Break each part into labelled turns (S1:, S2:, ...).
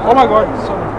S1: Oh my God, sorry.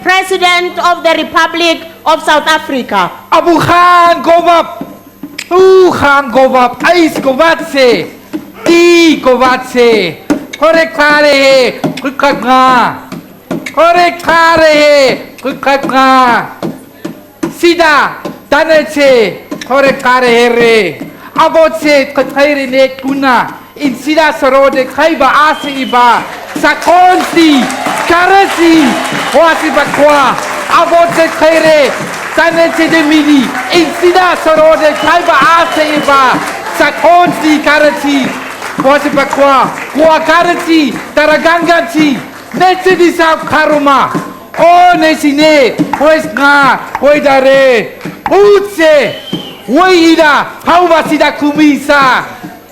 S2: President of the Republic of South Africa.
S3: Abu Khan Govap, Khan Govap, Ais Govatse, T Govatse, Korekare, Kukagna, Korekare, Kukagna, Sida, Daneche, Korekare, Abotse, Katarine Kuna, in Sida Sarode, Kaiba Asiba, Sakonsi, Karasi, Wasibakwa, Abotse Kare, Saneche de Midi, Insida Sarode, Kaiba Aseiba, Sakonsi Karati, Wasibakwa, Wakarati, Taragangati, Netse di Sab Karuma, O Nesine, Wesna, Wedare, Utse, Weida, Haubasida Kumisa,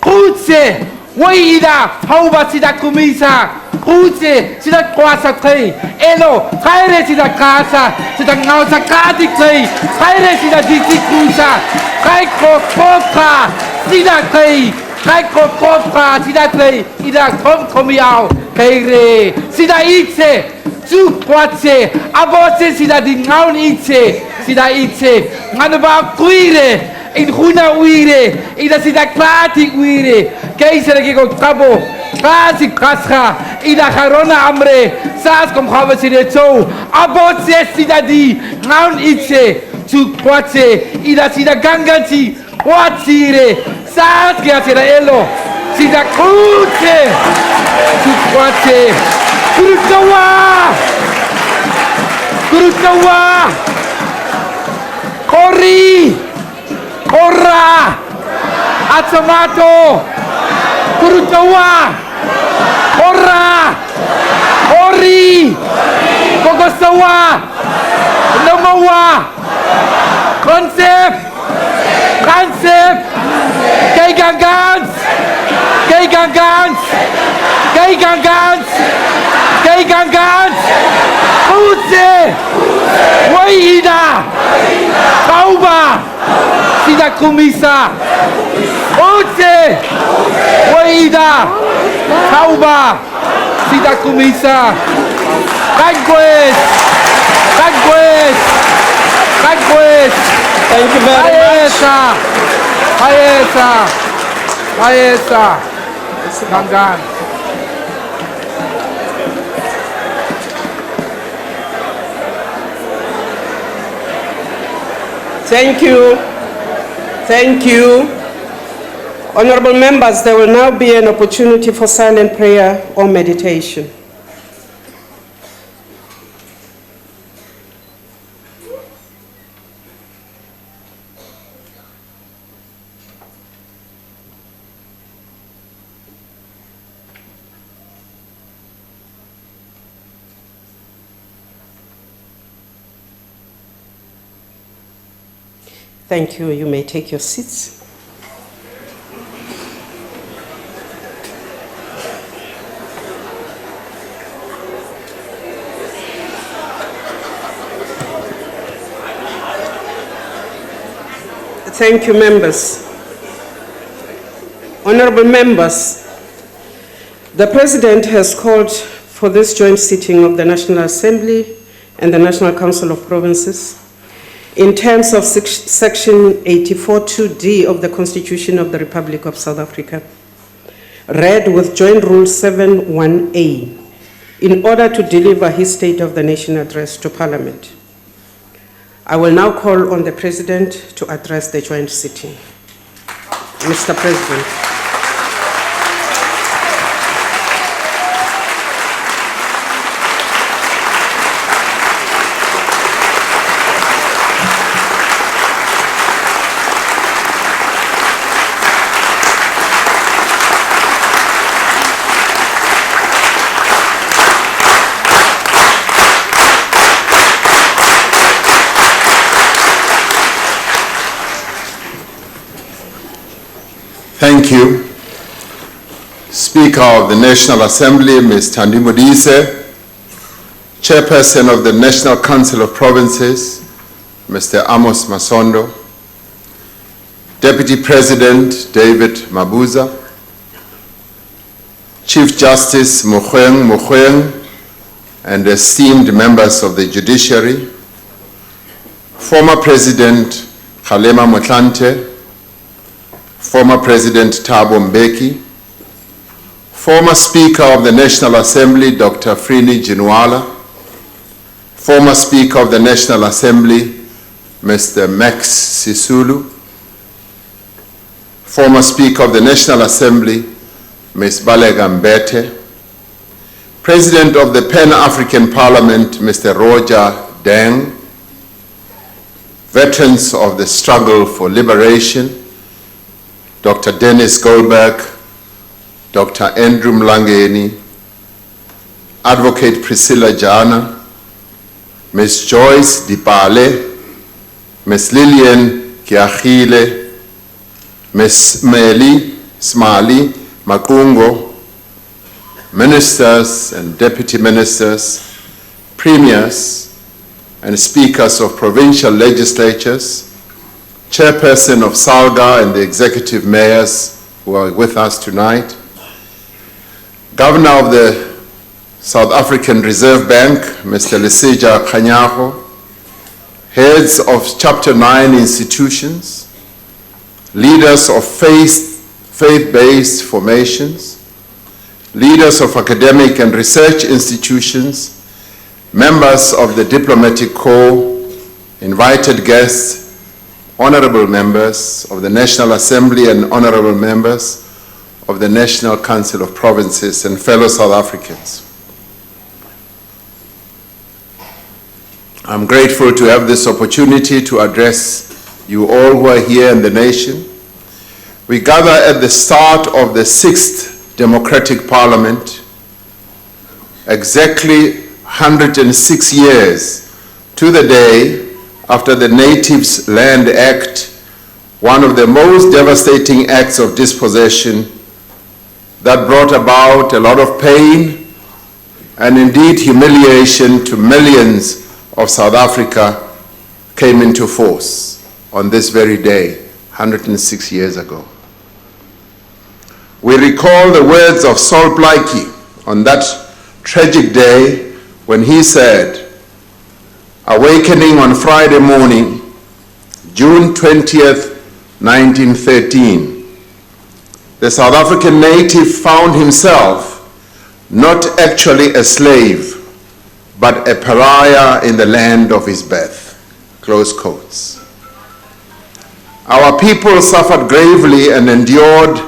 S3: Utse, Weida, Haubasida Kumisa, Utse, Sida Kwasa Tay, Elo, Kaire Sida Kasa, Sida Nausa Kadik, Kaire Sida Diti Kusa, Kaiko Koka, Sida Tay, Kaiko Koka, Sida Tay, Ida Tom Tomiao, Kaire, Sida Itse, Su Kwatse, Abose Sida Dingaun Itse, Sida Itse, Manaba Kuire, in Huna Uire, Ida Sida Klati Uire, Kaisere Gigo Tabo, Kasi Kasra, Ida Harona Amre, Sas kom Havasire So, Abotse Sida Di, Naun Itse, Su Kwatse, Ida Sida Gangati, Watsire, Sas Gasira Elo, Sida Kutse, Su Kwatse, Kurukawa, Kurukawa, Kori, Korra, Atsamato, Kurukawa, Korra, Kori, Kokosawa, Nomawa, Concept, Keigangans, Utse, Waida, Kauba, Sida Kumisa, Utse, Waida, Kauba, Sida Kumisa, Conquest.
S1: Thank you very much.
S3: Ayesa, Gangan.
S4: Thank you. Honorable members, there will now be an opportunity for silent prayer or meditation. Thank you. You may take your seats. Thank you, members. Honorable members, the President has called for this joint sitting of the National Assembly and the National Council of Provinces in terms of Section 84(2)(d) of the Constitution of the Republic of South Africa, read with Joint Rule 7(1)(a), in order to deliver his State of the Nation address to Parliament. I will now call on the President to address the joint sitting. Mr. President.
S5: Thank you. Speaker of the National Assembly, Ms. Thandi Modise, Chairperson of the National Council of Provinces, Mr. Amos Masondo, Deputy President David Mabuza, Chief Justice Mogoeng, and esteemed members of the judiciary, former President Kgalema Motlanthe, former President Thabo Mbeki, former Speaker of the National Assembly, Dr. Frini Ginwala, former Speaker of the National Assembly, Mr. Max Sisulu, former Speaker of the National Assembly, Ms. Balega Mbete, President of the Pan-African Parliament, Mr. Roger Deng, veterans of the struggle for liberation, Dr. Dennis Goldberg, Dr. Andrew Mlangeni, Advocate Priscilla Jana, Ms. Joyce Dipale, Ms. Lillian Kiachile, Ms. Smali Makungo, ministers and deputy ministers, premiers and speakers of provincial legislatures, Chairperson of SALGA and the executive mayors who are with us tonight, Governor of the South African Reserve Bank, Mr. Lesija Kganyago, heads of Chapter 9 institutions, leaders of faith-based formations, leaders of academic and research institutions, members of the diplomatic corps, invited guests, honorable members of the National Assembly and honorable members of the National Council of Provinces and fellow South Africans. I'm grateful to have this opportunity to address you all who are here in the nation. We gather at the start of the 6th Democratic Parliament, exactly 106 years to the day after the Natives Land Act, one of the most devastating acts of dispossession that brought about a lot of pain and indeed humiliation to millions of South Africa, came into force on this very day, 106 years ago. We recall the words of Sol Plaatje on that tragic day when he said, awakening on Friday morning, June 20th, 1913, the South African native found himself not actually a slave, but a pariah in the land of his birth. Close quotes. Our people suffered gravely and endured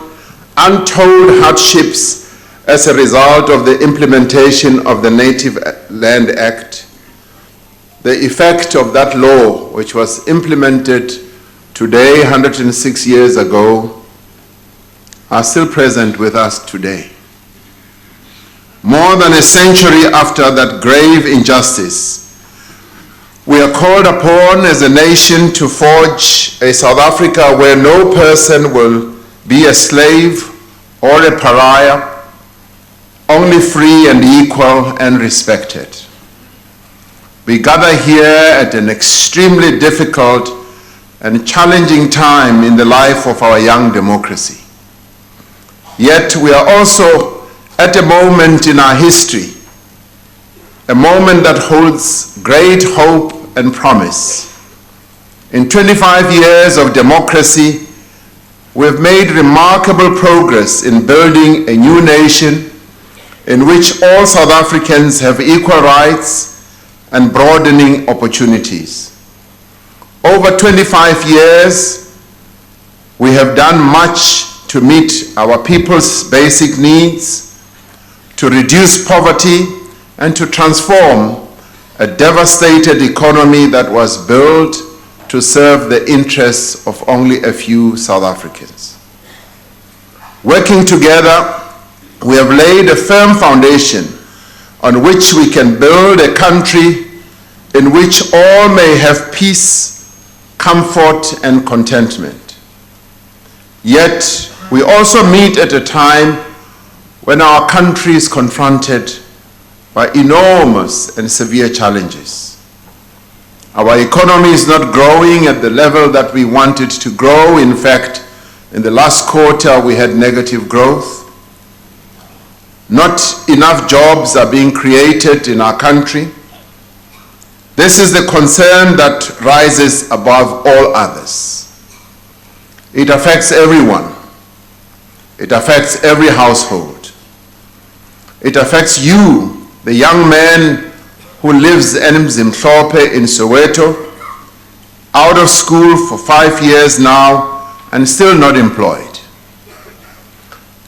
S5: untold hardships as a result of the implementation of the Native Land Act. The effect of that law, which was implemented today, 106 years ago, are still present with us today. More than a century after that grave injustice, we are called upon as a nation to forge a South Africa where no person will be a slave or a pariah, only free and equal and respected. We gather here at an extremely difficult and challenging time in the life of our young democracy. Yet we are also at a moment in our history, a moment that holds great hope and promise. In 25 years of democracy, we have made remarkable progress in building a new nation in which all South Africans have equal rights and broadening opportunities. Over 25 years, we have done much to meet our people's basic needs, to reduce poverty, and to transform a devastated economy that was built to serve the interests of only a few South Africans. Working together, we have laid a firm foundation on which we can build a country in which all may have peace, comfort, and contentment. Yet, we also meet at a time when our country is confronted by enormous and severe challenges. Our economy is not growing at the level that we want it to grow. In fact, in the last quarter, we had negative growth. Not enough jobs are being created in our country. This is the concern that rises above all others. It affects everyone. It affects every household. It affects you, the young man who lives in Mzimhlope in Soweto, out of school for 5 years now and still not employed.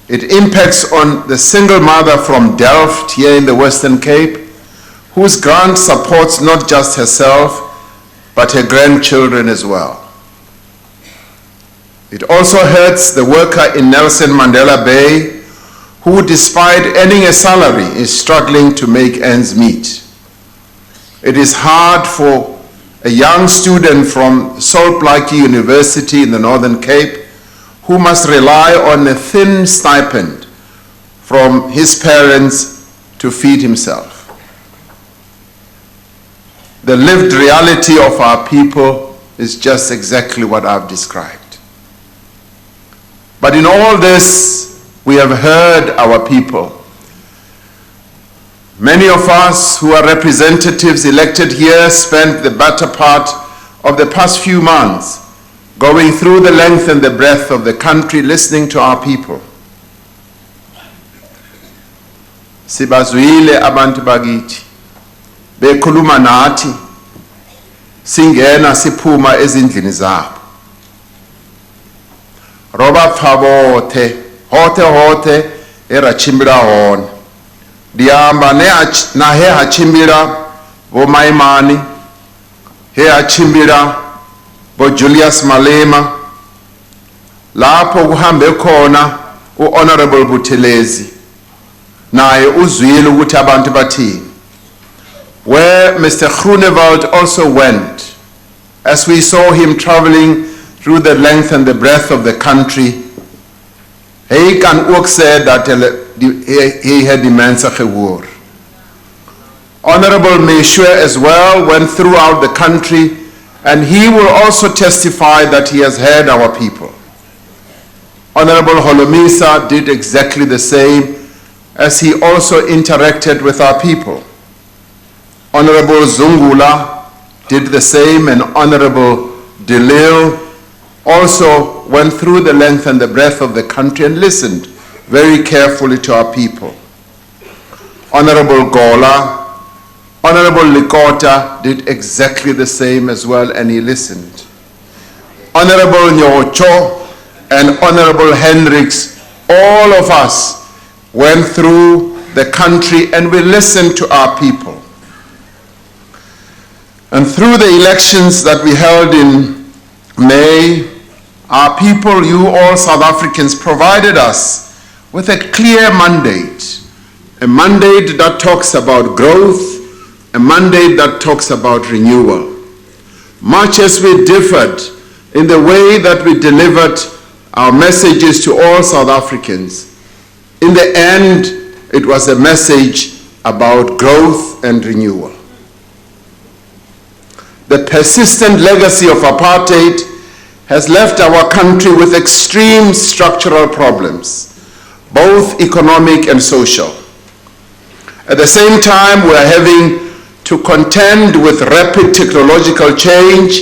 S5: It impacts on the single mother from Delft here in the Western Cape, whose grant supports not just herself, but her grandchildren as well. It also hurts the worker in Nelson Mandela Bay, who, despite earning a salary, is struggling to make ends meet. It is hard for a young student from Salt Lake University in the Northern Cape, who must rely on a thin stipend from his parents to feed himself. The lived reality of our people is just exactly what I've described. But in all this, we have heard our people. Many of us who are representatives elected here spent the better part of the past few months going through the length and the breadth of the country, listening to our people. Sibazwile abantu bakithi bekhuluma nathi singena siphuma ezindlini zabo. Roba phabothe hote erachimbira hona. Diamba na he hachimbira bo Maimani, he hachimbira bo Julius Malema, lapho kuhambe khona u-Honorable Buthelezi, naye uzwile ukuthi abantu bathini. Where Mr. Groenewald also went, as we saw him traveling through the length and the breadth of the country, he can ook say that he had immense gehoor. Honorable Meshwe as well went throughout the country, and he will also testify that he has heard our people. Honorable Holomisa did exactly the same, as he also interacted with our people. Honorable Zungula did the same, and Honorable Delil also went through the length and the breadth of the country and listened very carefully to our people. Honorable Gola, Honorable Likota did exactly the same as well, and he listened. Honorable Nyocho and Honorable Hendricks, all of us went through the country and we listened to our people. And through the elections that we held in May, our people, you all South Africans, provided us with a clear mandate, a mandate that talks about growth, a mandate that talks about renewal. Much as we differed in the way that we delivered our messages to all South Africans, in the end, it was a message about growth and renewal. The persistent legacy of apartheid has left our country with extreme structural problems, both economic and social. At the same time, we are having to contend with rapid technological change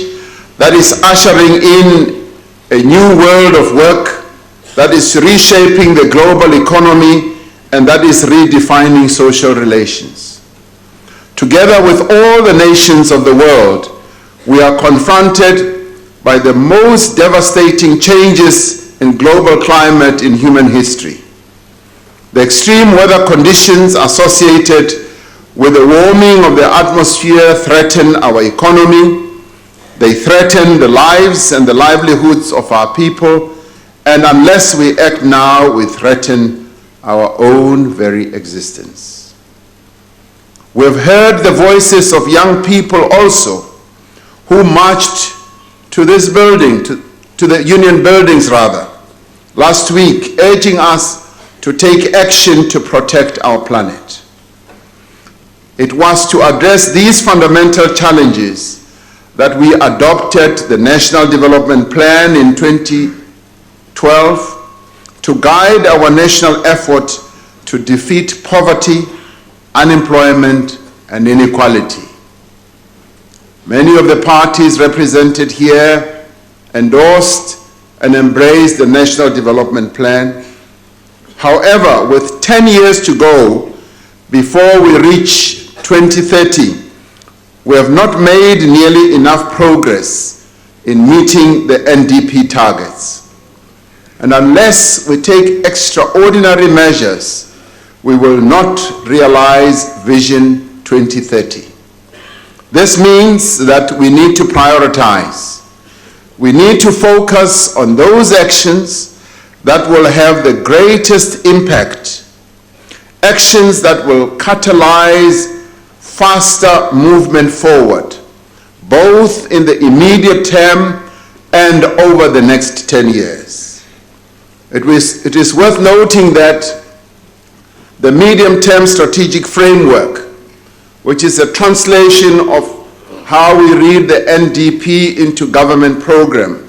S5: that is ushering in a new world of work, that is reshaping the global economy, and that is redefining social relations. Together with all the nations of the world, we are confronted by the most devastating changes in global climate in human history. The extreme weather conditions associated with the warming of the atmosphere threaten our economy. They threaten the lives and the livelihoods of our people, and unless we act now, we threaten our own very existence. We have heard the voices of young people also who marched to this building, to the union buildings rather, last week, urging us to take action to protect our planet. It was to address these fundamental challenges that we adopted the National Development Plan in 2012 to guide our national effort to defeat poverty, unemployment, and inequality. Many of the parties represented here endorsed and embraced the National Development Plan. However, with 10 years to go before we reach 2030, we have not made nearly enough progress in meeting the NDP targets. And unless we take extraordinary measures, we will not realize Vision 2030. This means that we need to prioritize. We need to focus on those actions that will have the greatest impact, actions that will catalyze faster movement forward, both in the immediate term and over the next 10 years. It is worth noting that the medium-term strategic framework, which is a translation of how we read the NDP into government program,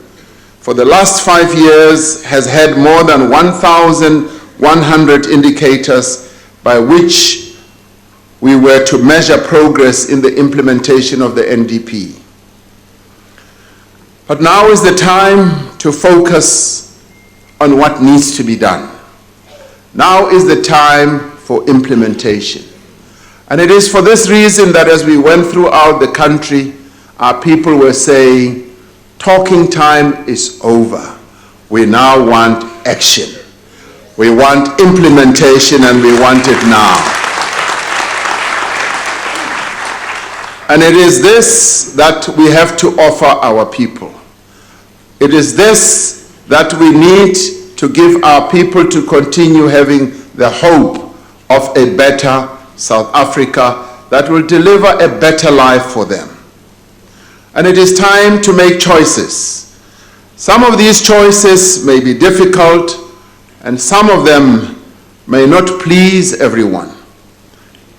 S5: for the last 5 years has had more than 1,100 indicators by which we were to measure progress in the implementation of the NDP. But now is the time to focus on what needs to be done. Now is the time for implementation. And it is for this reason that as we went throughout the country, our people were saying, talking time is over. We now want action. We want implementation, and we want it now. And it is this that we have to offer our people. It is this that we need to give our people to continue having the hope of a better South Africa that will deliver a better life for them. And it is time to make choices. Some of these choices may be difficult, and some of them may not please everyone.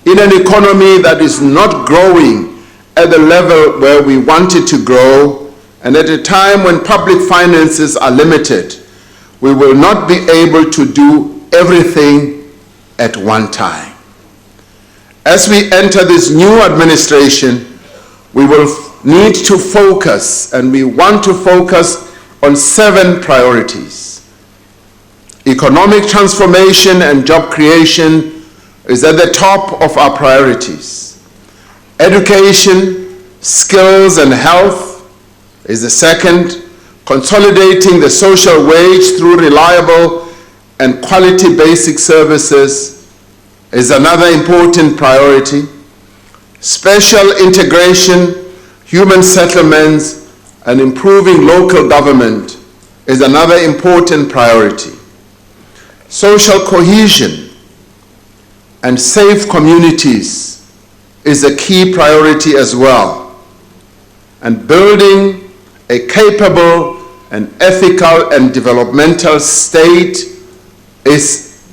S5: In an economy that is not growing at the level where we want it to grow, and at a time when public finances are limited, we will not be able to do everything at one time. As we enter this new administration, we will need to focus, and we want to focus on 7 priorities. Economic transformation and job creation is at the top of our priorities. Education, skills, and health is the second. Consolidating the social wage through reliable and quality basic services is another important priority. Special integration, human settlements, and improving local government is another important priority. Social cohesion and safe communities is a key priority as well. And building a capable and ethical and developmental state is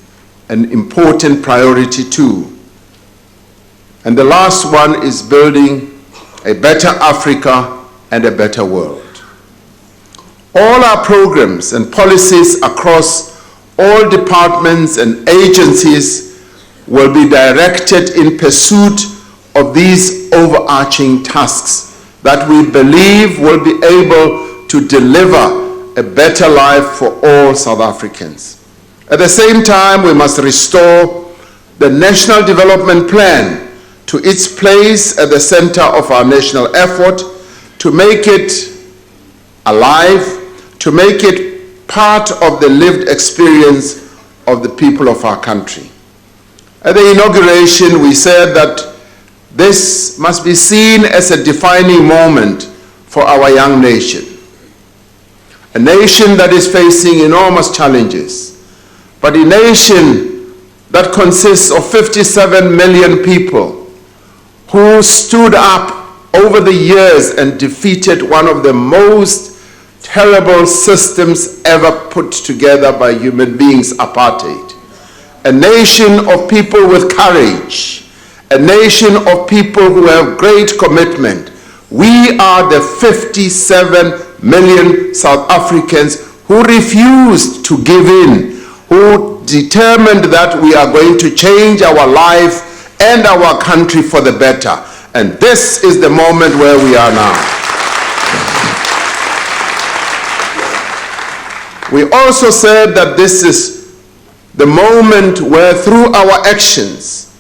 S5: an important priority too. And the last one is building a better Africa and a better world. All our programs and policies across all departments and agencies will be directed in pursuit of these overarching tasks that we believe will be able to deliver a better life for all South Africans. At the same time, we must restore the National Development Plan to its place at the center of our national effort, to make it alive, to make it part of the lived experience of the people of our country. At the inauguration, we said that this must be seen as a defining moment for our young nation. A nation that is facing enormous challenges, but a nation that consists of 57 million people who stood up over the years and defeated one of the most terrible systems ever put together by human beings, apartheid. A nation of people with courage, a nation of people who have great commitment. We are the 57 million South Africans who refused to give in, who determined that we are going to change our life and our country for the better. And this is the moment where we are now. We also said that this is the moment where through our actions,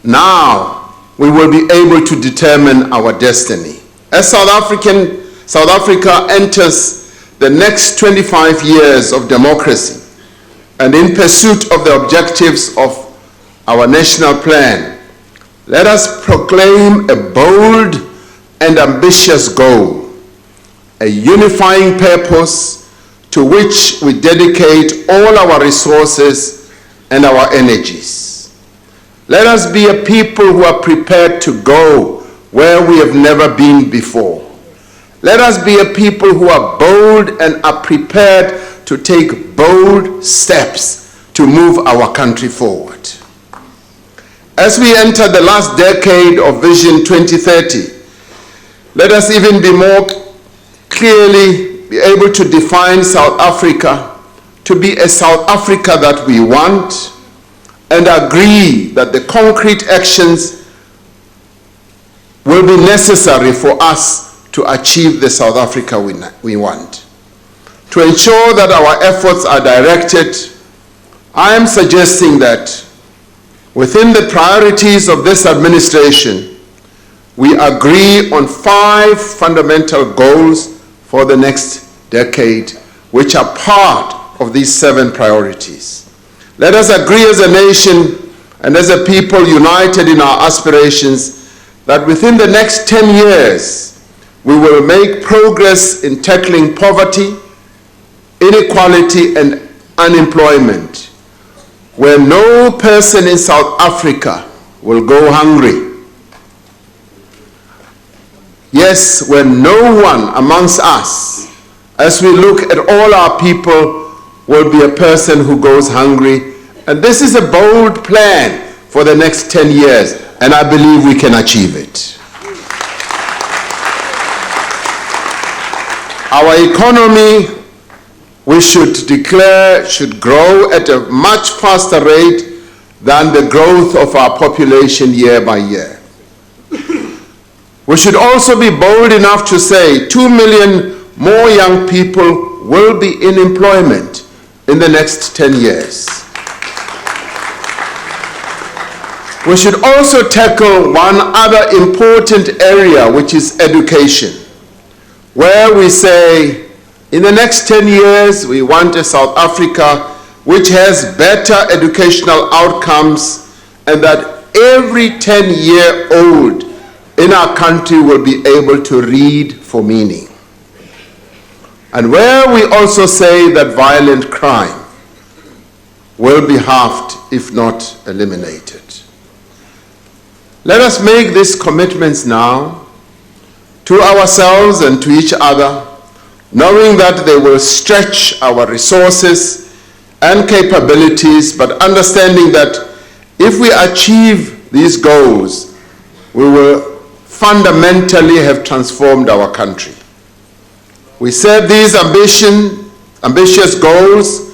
S5: now we will be able to determine our destiny. As South Africa enters the next 25 years of democracy and in pursuit of the objectives of our national plan, let us proclaim a bold and ambitious goal, a unifying purpose to which we dedicate all our resources and our energies. Let us be a people who are prepared to go where we have never been before. Let us be a people who are bold and are prepared to take bold steps to move our country forward. As we enter the last decade of Vision 2030, let us even be more clearly be able to define South Africa to be a South Africa that we want, and agree that the concrete actions will be necessary for us to achieve the South Africa we want. To ensure that our efforts are directed, I am suggesting that within the priorities of this administration, we agree on 5 fundamental goals for the next decade, which are part of these 7 priorities. Let us agree as a nation and as a people united in our aspirations that within the next 10 years, we will make progress in tackling poverty, inequality, and unemployment, where no person in South Africa will go hungry. Yes, where no one amongst us, as we look at all our people, will be a person who goes hungry. And this is a bold plan for the next 10 years, and I believe we can achieve it. Our economy, we should declare, should grow at a much faster rate than the growth of our population year by year. We should also be bold enough to say 2 million more young people will be in employment in the next 10 years. We should also tackle one other important area, which is education, where we say in the next 10 years we want a South Africa which has better educational outcomes, and that every 10-year-old in our country will be able to read for meaning. And where we also say that violent crime will be halved, if not eliminated. Let us make these commitments now to ourselves and to each other, knowing that they will stretch our resources and capabilities, but understanding that if we achieve these goals, we will fundamentally have transformed our country. We set these ambitious goals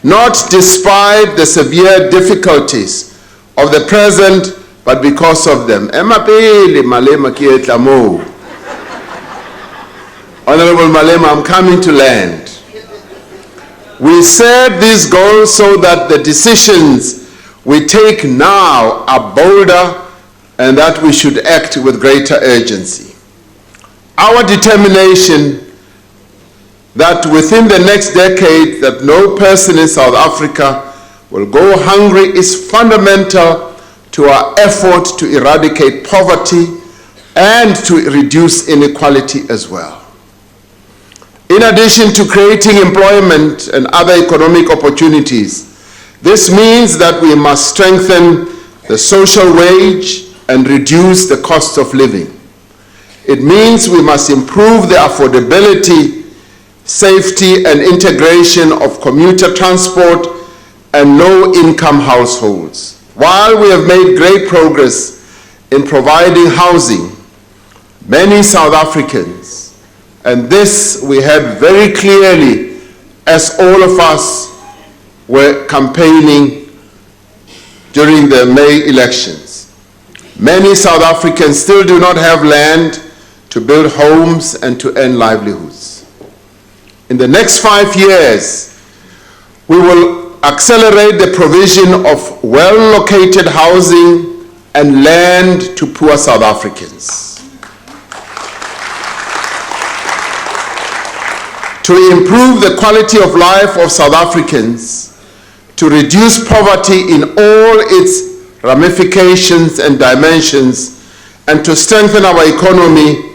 S5: not despite the severe difficulties of the present, but because of them. Honorable Malema, I'm coming to land. We set these goals so that the decisions we take now are bolder and that we should act with greater urgency. Our determination that within the next decade that no person in South Africa will go hungry is fundamental to our effort to eradicate poverty and to reduce inequality as well. In addition to creating employment and other economic opportunities, this means that we must strengthen the social wage and reduce the cost of living. It means we must improve the affordability, safety, and integration of commuter transport and low-income households. While we have made great progress in providing housing, many South Africans, and this we had very clearly as all of us were campaigning during the May elections, many South Africans still do not have land to build homes and to earn livelihoods. In the next 5 years, we will accelerate the provision of well-located housing and land to poor South Africans. To improve the quality of life of South Africans, to reduce poverty in all its ramifications and dimensions, and to strengthen our economy,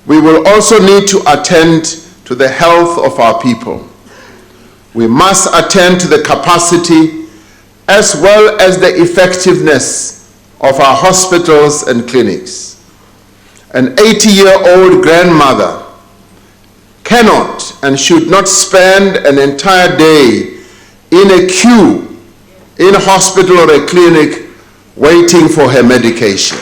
S5: we will also need to attend to the health of our people. We must attend to the capacity as well as the effectiveness of our hospitals and clinics. An 80-year-old grandmother cannot and should not spend an entire day in a queue in a hospital or a clinic waiting for her medication.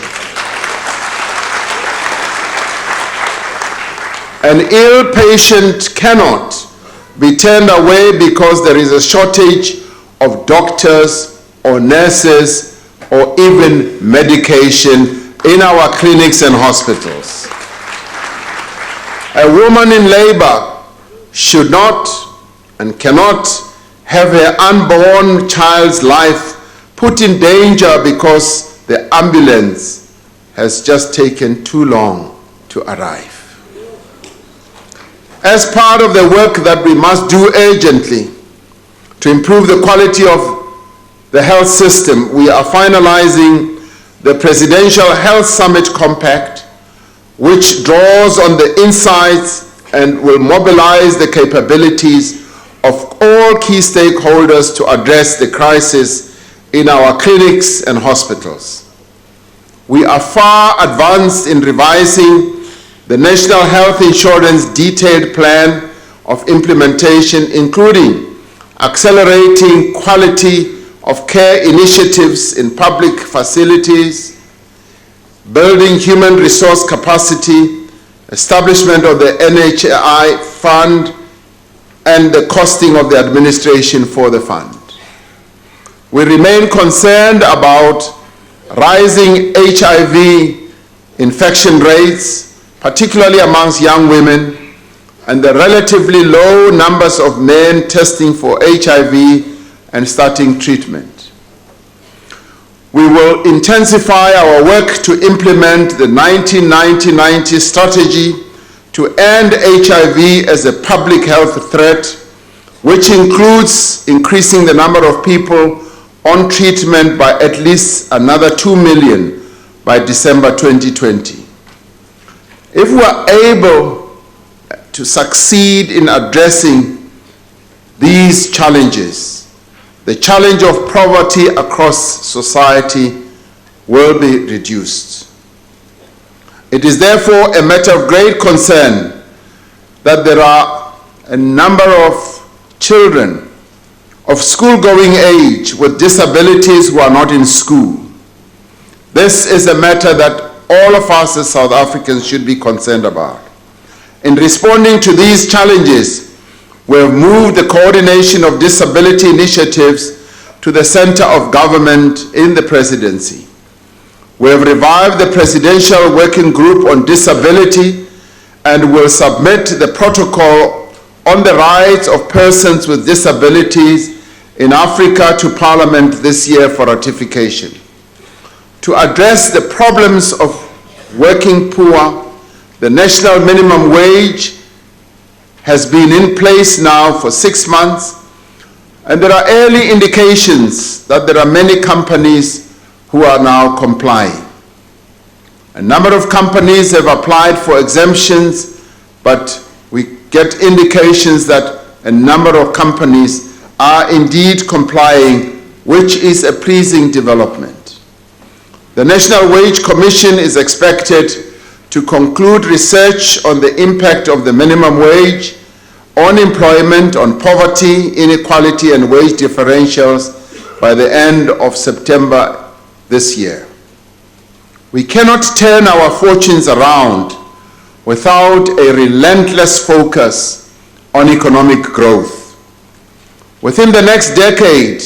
S5: An ill patient cannot be turned away because there is a shortage of doctors or nurses or even medication in our clinics and hospitals. A woman in labor should not and cannot have her unborn child's life put in danger because the ambulance has just taken too long to arrive. As part of the work that we must do urgently to improve the quality of the health system, we are finalizing the Presidential Health Summit Compact, which draws on the insights and will mobilize the capabilities of all key stakeholders to address the crisis in our clinics and hospitals. We are far advanced in revising the National Health Insurance Detailed Plan of Implementation, including accelerating quality of care initiatives in public facilities, building human resource capacity, establishment of the NHI fund, and the costing of the administration for the fund. We remain concerned about rising HIV infection rates, particularly amongst young women, and the relatively low numbers of men testing for HIV and starting treatment. We will intensify our work to implement the 1990 strategy to end HIV as a public health threat, which includes increasing the number of people on treatment by at least another 2 million by December 2020. If we are able to succeed in addressing these challenges, the challenge of poverty across society will be reduced. It is therefore a matter of great concern that there are a number of children of school-going age with disabilities who are not in school. This is a matter that all of us as South Africans should be concerned about. In responding to these challenges, we have moved the coordination of disability initiatives to the center of government in the presidency. We have revived the Presidential Working Group on Disability and will submit the protocol on the rights of persons with disabilities in Africa to Parliament this year for ratification. To address the problems of working poor, the national minimum wage has been in place now for 6 months, and there are early indications that there are many companies who are now complying. A number of companies have applied for exemptions, but we get indications that a number of companies are indeed complying, which is a pleasing development. The National Wage Commission is expected to conclude research on the impact of the minimum wage on employment, on poverty, inequality, and wage differentials by the end of September this year. We cannot turn our fortunes around without a relentless focus on economic growth. Within the next decade,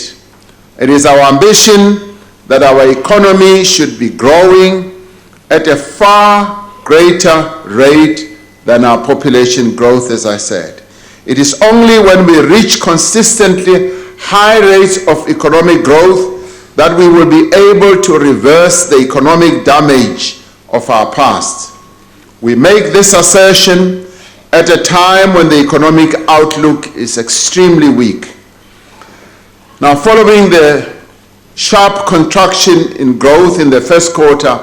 S5: it is our ambition that our economy should be growing at a far greater rate than our population growth, as I said. It is only when we reach consistently high rates of economic growth that we will be able to reverse the economic damage of our past. We make this assertion at a time when the economic outlook is extremely weak. Now, following the sharp contraction in growth in the first quarter,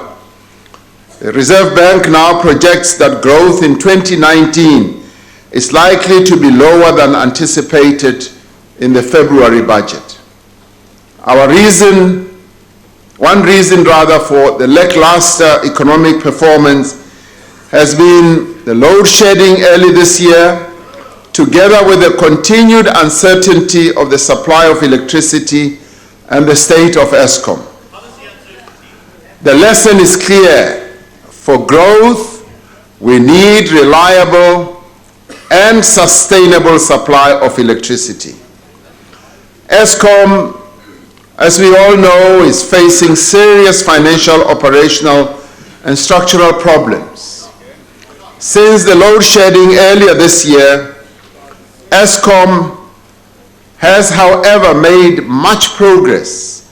S5: the Reserve Bank now projects that growth in 2019 is likely to be lower than anticipated in the February budget. One reason for the lackluster economic performance has been the load shedding early this year, together with the continued uncertainty of the supply of electricity and the state of ESCOM. The lesson is clear. For growth, we need reliable and sustainable supply of electricity. ESCOM, as we all know, is facing serious financial, operational, and structural problems. Since the load shedding earlier this year, ESCOM has, however, made much progress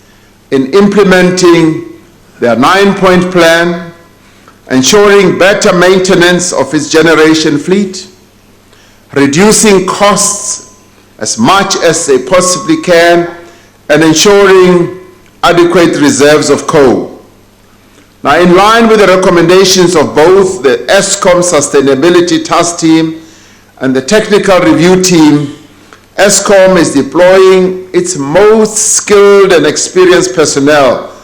S5: in implementing their 9-point plan, ensuring better maintenance of its generation fleet, reducing costs as much as they possibly can, and ensuring adequate reserves of coal. Now, in line with the recommendations of both the ESCOM Sustainability Task Team and the Technical Review Team, ESCOM is deploying its most skilled and experienced personnel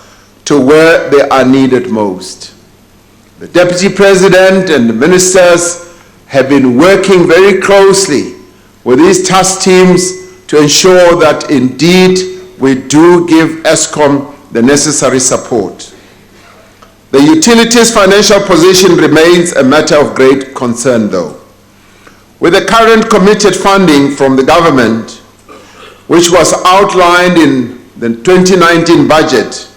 S5: to where they are needed most. The Deputy President and the ministers have been working very closely with these task teams to ensure that indeed we do give ESCOM the necessary support. The utilities' financial position remains a matter of great concern, though. With the current committed funding from the government, which was outlined in the 2019 budget,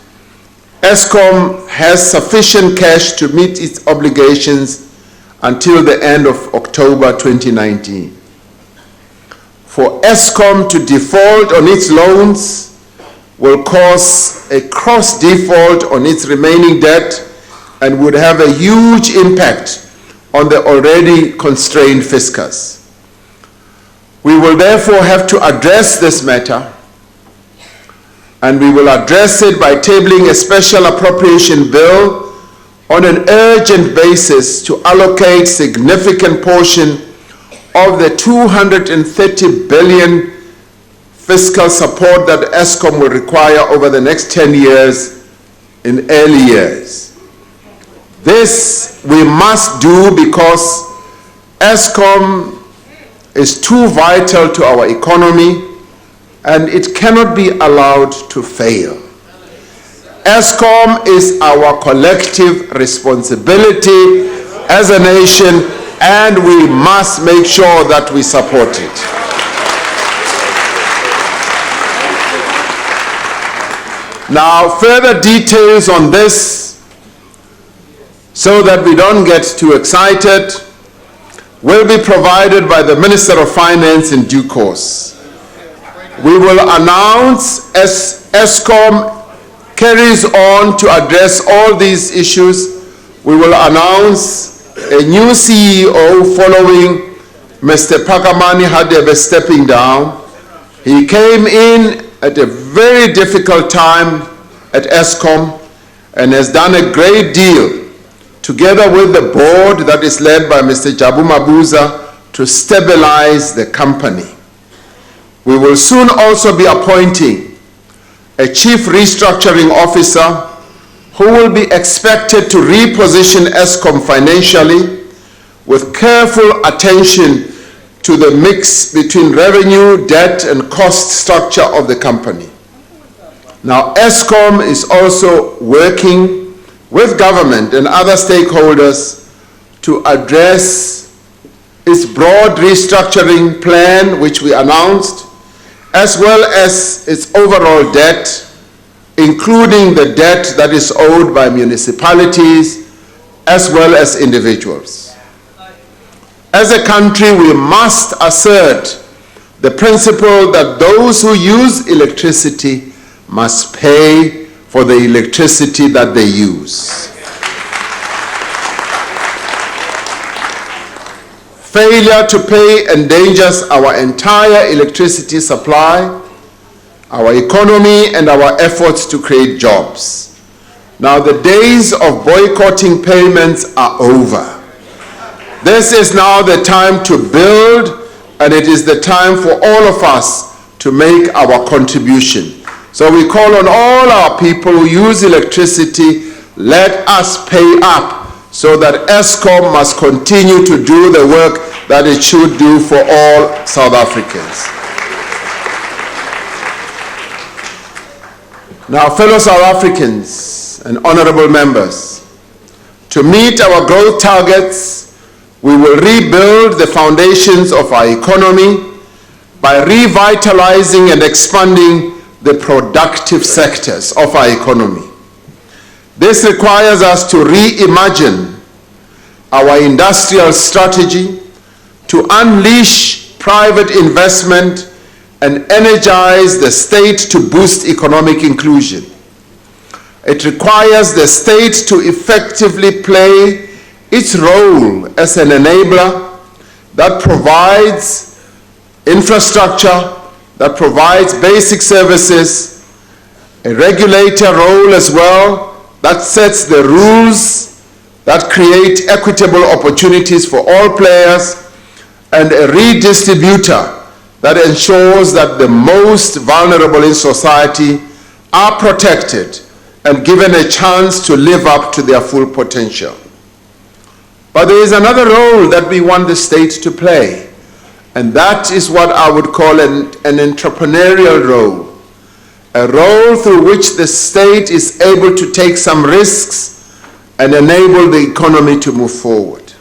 S5: ESCOM has sufficient cash to meet its obligations until the end of October 2019. For ESCOM to default on its loans will cause a cross-default on its remaining debt and would have a huge impact on the already constrained fiscus. We will therefore have to address this matter, and we will address it by tabling a special appropriation bill on an urgent basis to allocate significant portion of the 230 billion fiscal support that ESCOM will require over the next 10 years in early years. This we must do because ESCOM is too vital to our economy and it cannot be allowed to fail. ESCOM is our collective responsibility as a nation and we must make sure that we support it. Now, further details on this, so that we don't get too excited, will be provided by the Minister of Finance in due course. We will announce as ESCOM carries on to address all these issues. We will announce a new CEO following Mr. Pakamani Hadebe stepping down. He came in at a very difficult time at ESCOM and has done a great deal together with the board that is led by Mr. Jabu Mabuza to stabilize the company. We will soon also be appointing a chief restructuring officer who will be expected to reposition ESCOM financially with careful attention to the mix between revenue, debt, and cost structure of the company. Now, ESCOM is also working with government and other stakeholders to address its broad restructuring plan, which we announced, as well as its overall debt, including the debt that is owed by municipalities as well as individuals. As a country, we must assert the principle that those who use electricity must pay for the electricity that they use. Failure to pay endangers our entire electricity supply, our economy, and our efforts to create jobs. Now, the days of boycotting payments are over. This is now the time to build, and it is the time for all of us to make our contribution. So we call on all our people who use electricity, let us pay up so that ESCOM must continue to do the work that it should do for all South Africans. Now, fellow South Africans and honorable members, to meet our growth targets, we will rebuild the foundations of our economy by revitalizing and expanding the productive sectors of our economy. This requires us to reimagine our industrial strategy, to unleash private investment and energize the state to boost economic inclusion. It requires the state to effectively play its role as an enabler that provides infrastructure, that provides basic services, a regulator role as well, that sets the rules, that create equitable opportunities for all players, and a redistributor that ensures that the most vulnerable in society are protected and given a chance to live up to their full potential. But there is another role that we want the state to play, and that is what I would call an entrepreneurial role, a role through which the state is able to take some risks and enable the economy to move forward.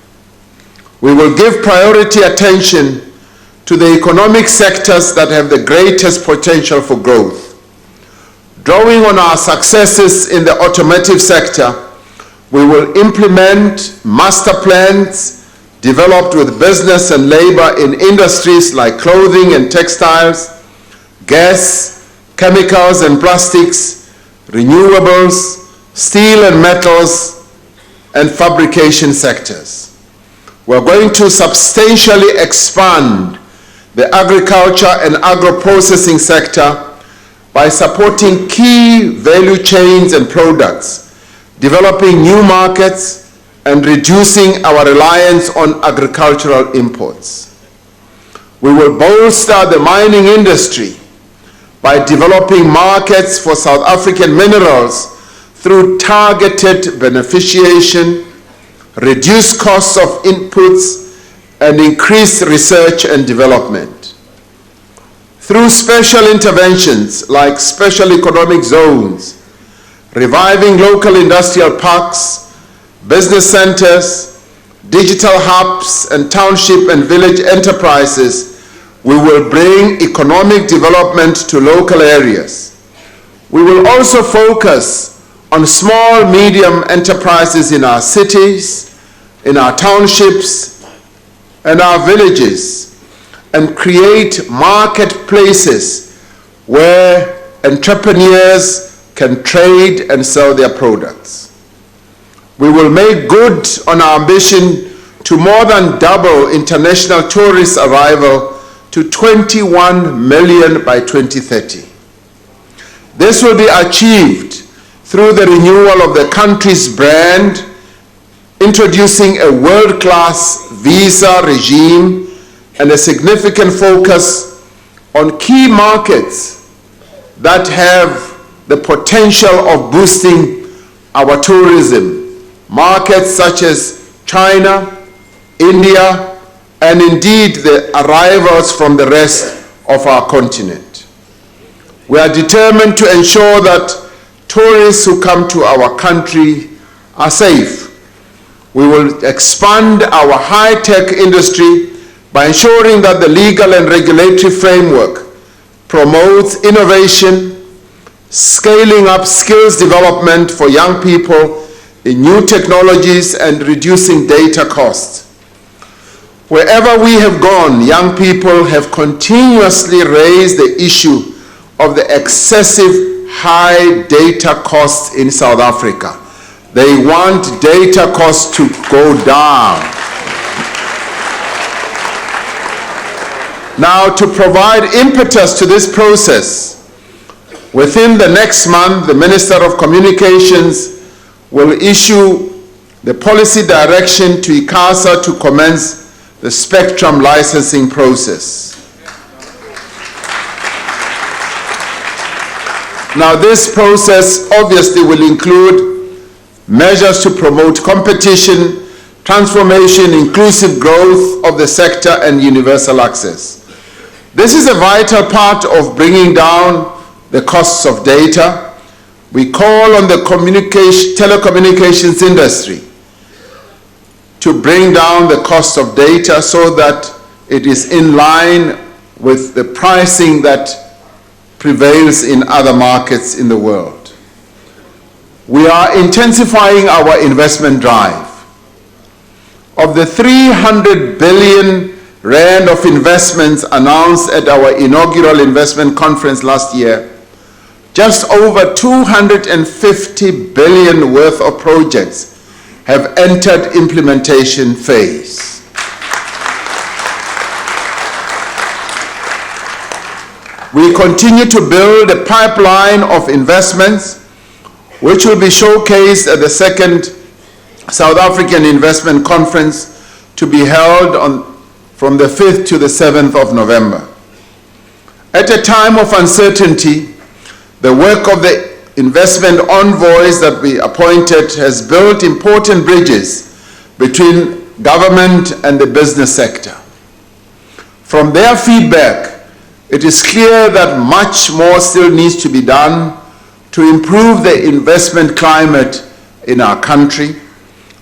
S5: We will give priority attention to the economic sectors that have the greatest potential for growth. Drawing on our successes in the automotive sector, we will implement master plans developed with business and labor in industries like clothing and textiles, gas, chemicals and plastics, renewables, steel and metals, and fabrication sectors. We're going to substantially expand the agriculture and agro-processing sector by supporting key value chains and products, developing new markets, and reducing our reliance on agricultural imports. We will bolster the mining industry by developing markets for South African minerals through targeted beneficiation, reduced costs of inputs, and increased research and development. Through special interventions like special economic zones, reviving local industrial parks, business centers, digital hubs, and township and village enterprises, we will bring economic development to local areas. We will also focus on small, medium enterprises in our cities, in our townships, and our villages, and create marketplaces where entrepreneurs can trade and sell their products. We will make good on our ambition to more than double international tourist arrival to 21 million by 2030. This will be achieved through the renewal of the country's brand, introducing a world-class visa regime, and a significant focus on key markets that have the potential of boosting our tourism. Markets such as China, India, and indeed the arrivals from the rest of our continent. We are determined to ensure that tourists who come to our country are safe. We will expand our high-tech industry by ensuring that the legal and regulatory framework promotes innovation, scaling up skills development for young people in new technologies, and reducing data costs. Wherever we have gone, young people have continuously raised the issue of the excessive high data costs in South Africa. They want data costs to go down. Now, to provide impetus to this process, within the next month, the Minister of Communications will issue the policy direction to ICASA to commence the spectrum licensing process. Now, this process obviously will include measures to promote competition, transformation, inclusive growth of the sector, and universal access. This is a vital part of bringing down the costs of data. We call on the telecommunications industry to bring down the cost of data so that it is in line with the pricing that prevails in other markets in the world. We are intensifying our investment drive. Of the 300 billion rand of investments announced at our inaugural investment conference last year, just over 250 billion worth of projects have entered implementation phase. We continue to build a pipeline of investments which will be showcased at the second South African Investment Conference to be held from the 5th to the 7th of November. At a time of uncertainty, the work of the investment envoys that we appointed has built important bridges between government and the business sector. From their feedback, it is clear that much more still needs to be done to improve the investment climate in our country.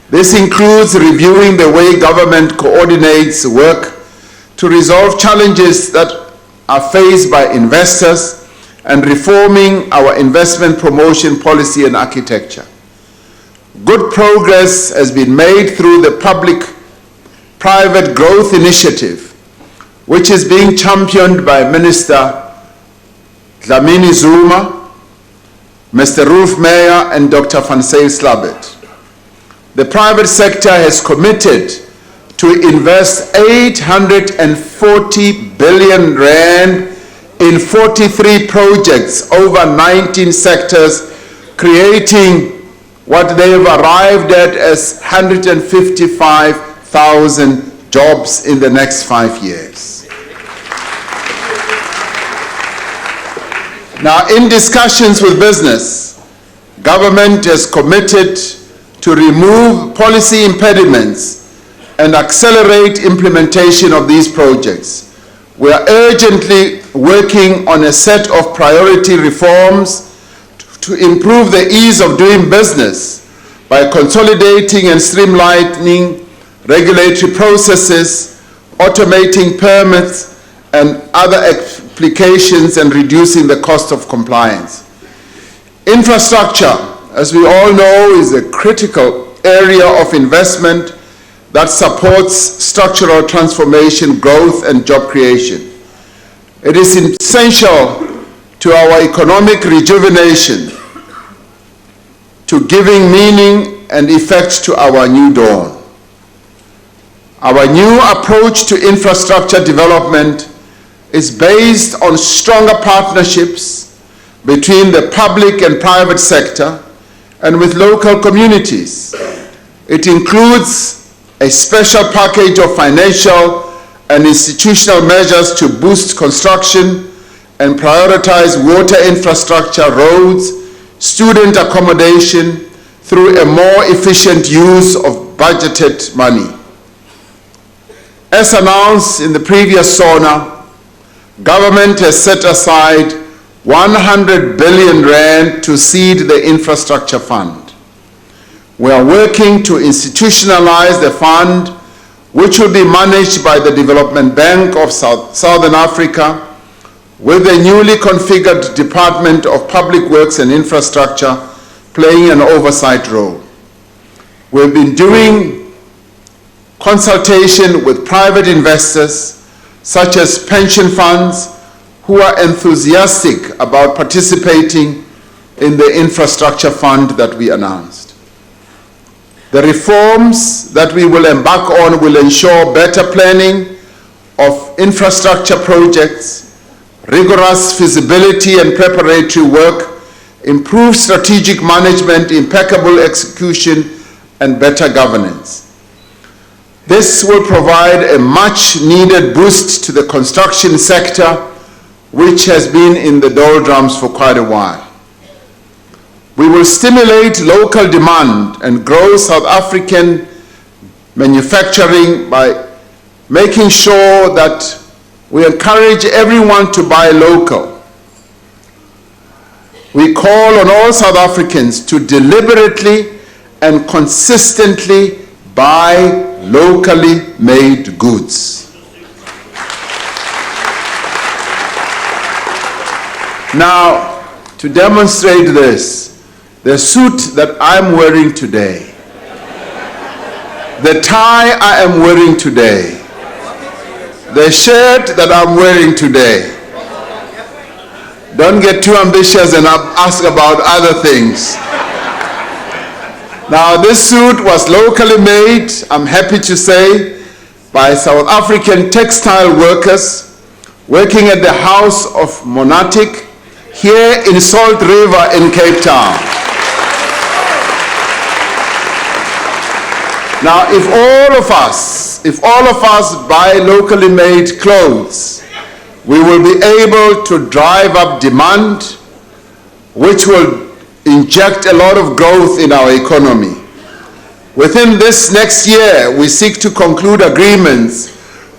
S5: This includes reviewing the way government coordinates work to resolve challenges that are faced by investors and reforming our investment promotion policy and architecture. Good progress has been made through the Public-Private Growth Initiative, which is being championed by Minister Dlamini Zuma, Mr. Rolf Meyer, and Dr. Van Zyl Slabbert. The private sector has committed to invest 840 billion rand in 43 projects over 19 sectors, creating what they have arrived at as 155,000 jobs in the next 5 years. Now, in discussions with business, government has committed to remove policy impediments and accelerate implementation of these projects. We are urgently working on a set of priority reforms to improve the ease of doing business by consolidating and streamlining regulatory processes, automating permits and other applications, and reducing the cost of compliance. Infrastructure, as we all know, is a critical area of investment that supports structural transformation, growth, and job creation. It is essential to our economic rejuvenation, to giving meaning and effect to our new dawn. Our new approach to infrastructure development is based on stronger partnerships between the public and private sector and with local communities. It includes a special package of financial and institutional measures to boost construction and prioritize water infrastructure, roads, student accommodation through a more efficient use of budgeted money. As announced in the previous Sona, government has set aside 100 billion rand to seed the infrastructure fund. We are working to institutionalize the fund, which will be managed by the Development Bank of Southern Africa, with the newly configured Department of Public Works and Infrastructure playing an oversight role. We've been doing consultation with private investors, such as pension funds, who are enthusiastic about participating in the infrastructure fund that we announced. The reforms that we will embark on will ensure better planning of infrastructure projects, rigorous feasibility and preparatory work, improved strategic management, impeccable execution, and better governance. This will provide a much-needed boost to the construction sector, which has been in the doldrums for quite a while. We will stimulate local demand and grow South African manufacturing by making sure that we encourage everyone to buy local. We call on all South Africans to deliberately and consistently buy locally made goods. Now, to demonstrate this, the suit that I'm wearing today, the tie I am wearing today, the shirt that I'm wearing today. Don't get too ambitious and ask about other things. Now, this suit was locally made, I'm happy to say, by South African textile workers working at the House of Monatic here in Salt River in Cape Town. Now, if all of us buy locally made clothes, we will be able to drive up demand, which will inject a lot of growth in our economy. Within this next year, we seek to conclude agreements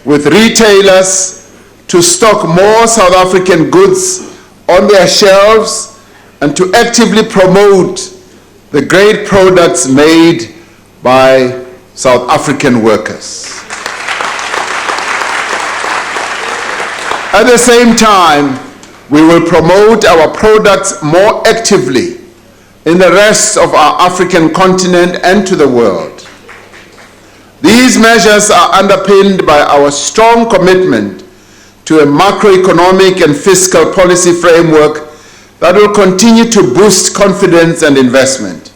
S5: with retailers to stock more South African goods on their shelves and to actively promote the great products made by South African workers. At the same time, we will promote our products more actively in the rest of our African continent and to the world. These measures are underpinned by our strong commitment to a macroeconomic and fiscal policy framework that will continue to boost confidence and investment.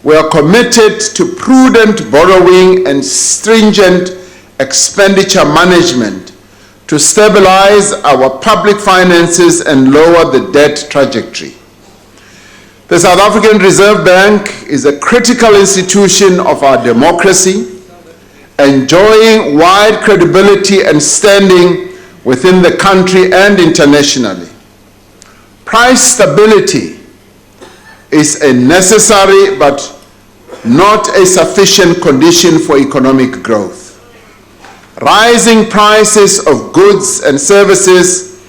S5: We are committed to prudent borrowing and stringent expenditure management to stabilize our public finances and lower the debt trajectory. The South African Reserve Bank is a critical institution of our democracy, enjoying wide credibility and standing within the country and internationally. Price stability is a necessary but not a sufficient condition for economic growth. Rising prices of goods and services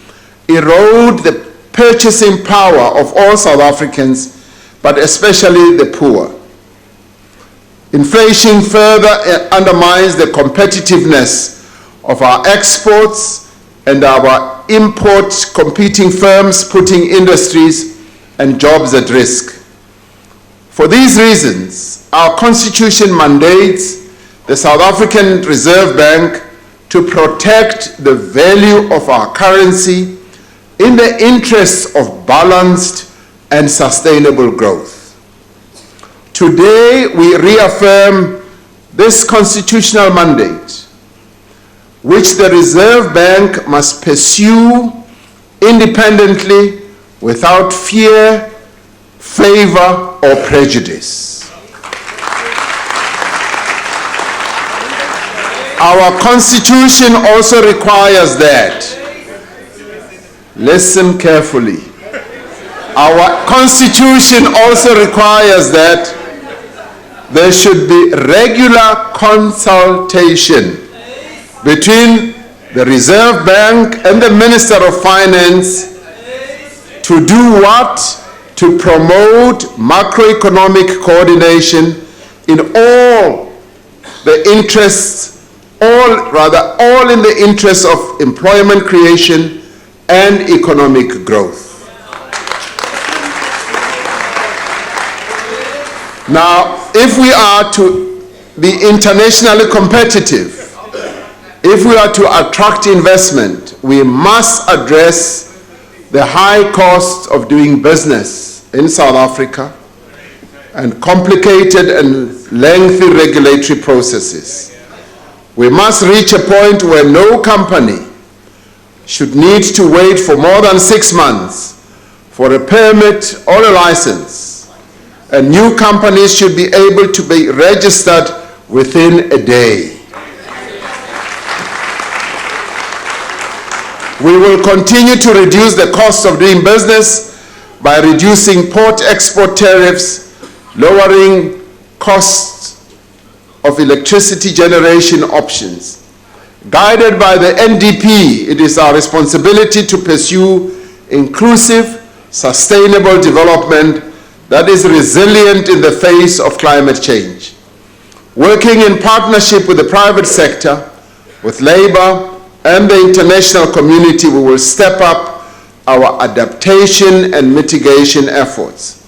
S5: erode the purchasing power of all South Africans, but especially the poor. Inflation further undermines the competitiveness of our exports and our import competing firms, putting industries and jobs at risk. For these reasons, our Constitution mandates the South African Reserve Bank to protect the value of our currency in the interests of balanced and sustainable growth. Today, we reaffirm this constitutional mandate, which the Reserve Bank must pursue independently without fear, favor, or prejudice. Our Constitution also requires that, listen carefully, our Constitution also requires that there should be regular consultation between the Reserve Bank and the Minister of Finance to do what? To promote macroeconomic coordination in all the interests, all in the interests of employment creation and economic growth. Now, if we are to be internationally competitive, if we are to attract investment, we must address the high cost of doing business in South Africa and complicated and lengthy regulatory processes. We must reach a point where no company should need to wait for more than 6 months for a permit or a license, and new companies should be able to be registered within a day. We will continue to reduce the cost of doing business by reducing port-export tariffs, lowering costs of electricity generation options. Guided by the NDP, it is our responsibility to pursue inclusive, sustainable development that is resilient in the face of climate change. Working in partnership with the private sector, with labor, and the international community, we will step up our adaptation and mitigation efforts.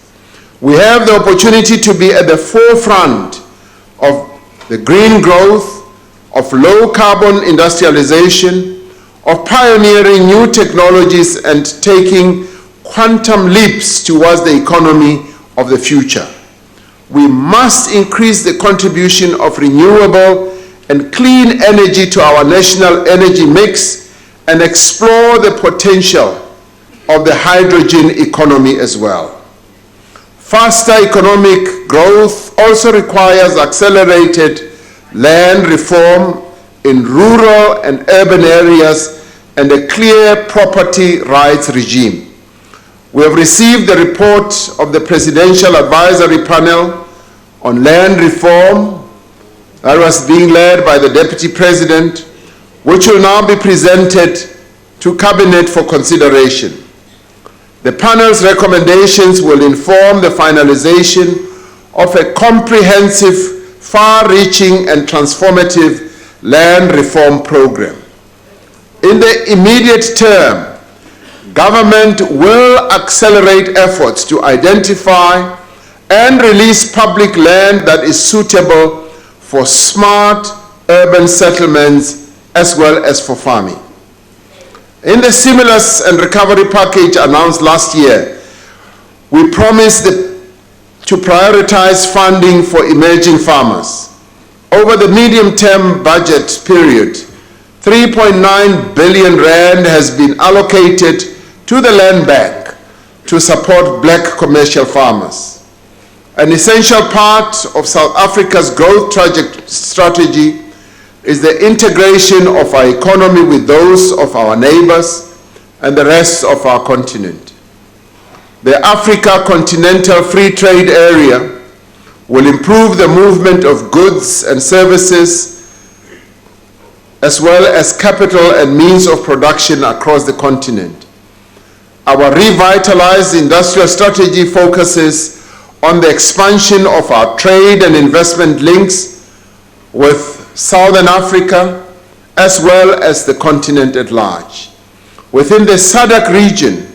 S5: We have the opportunity to be at the forefront of the green growth, of low carbon industrialization, of pioneering new technologies and taking quantum leaps towards the economy of the future. We must increase the contribution of renewable and clean energy to our national energy mix and explore the potential of the hydrogen economy as well. Faster economic growth also requires accelerated land reform in rural and urban areas and a clear property rights regime. We have received the report of the Presidential Advisory Panel on Land Reform that was being led by the Deputy President, which will now be presented to Cabinet for consideration. The panel's recommendations will inform the finalization of a comprehensive, far-reaching and transformative land reform program. In the immediate term, government will accelerate efforts to identify and release public land that is suitable for smart urban settlements as well as for farming. In the stimulus and recovery package announced last year, we promised to prioritize funding for emerging farmers. Over the medium-term budget period, 3.9 billion rand has been allocated to the Land Bank to support black commercial farmers. An essential part of South Africa's growth strategy is the integration of our economy with those of our neighbors and the rest of our continent. The Africa Continental Free Trade Area will improve the movement of goods and services as well as capital and means of production across the continent. Our revitalized industrial strategy focuses on the expansion of our trade and investment links with Southern Africa, as well as the continent at large. Within the SADC region,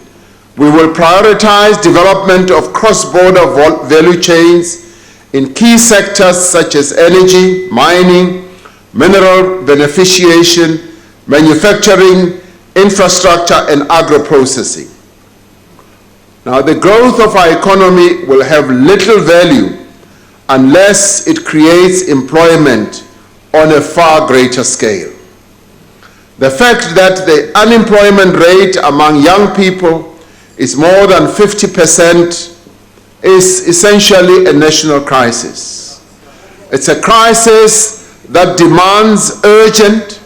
S5: we will prioritize development of cross-border value chains in key sectors such as energy, mining, mineral beneficiation, manufacturing, infrastructure, and agro-processing. Now, the growth of our economy will have little value unless it creates employment on a far greater scale. The fact that the unemployment rate among young people is more than 50% is essentially a national crisis. It's a crisis that demands urgent,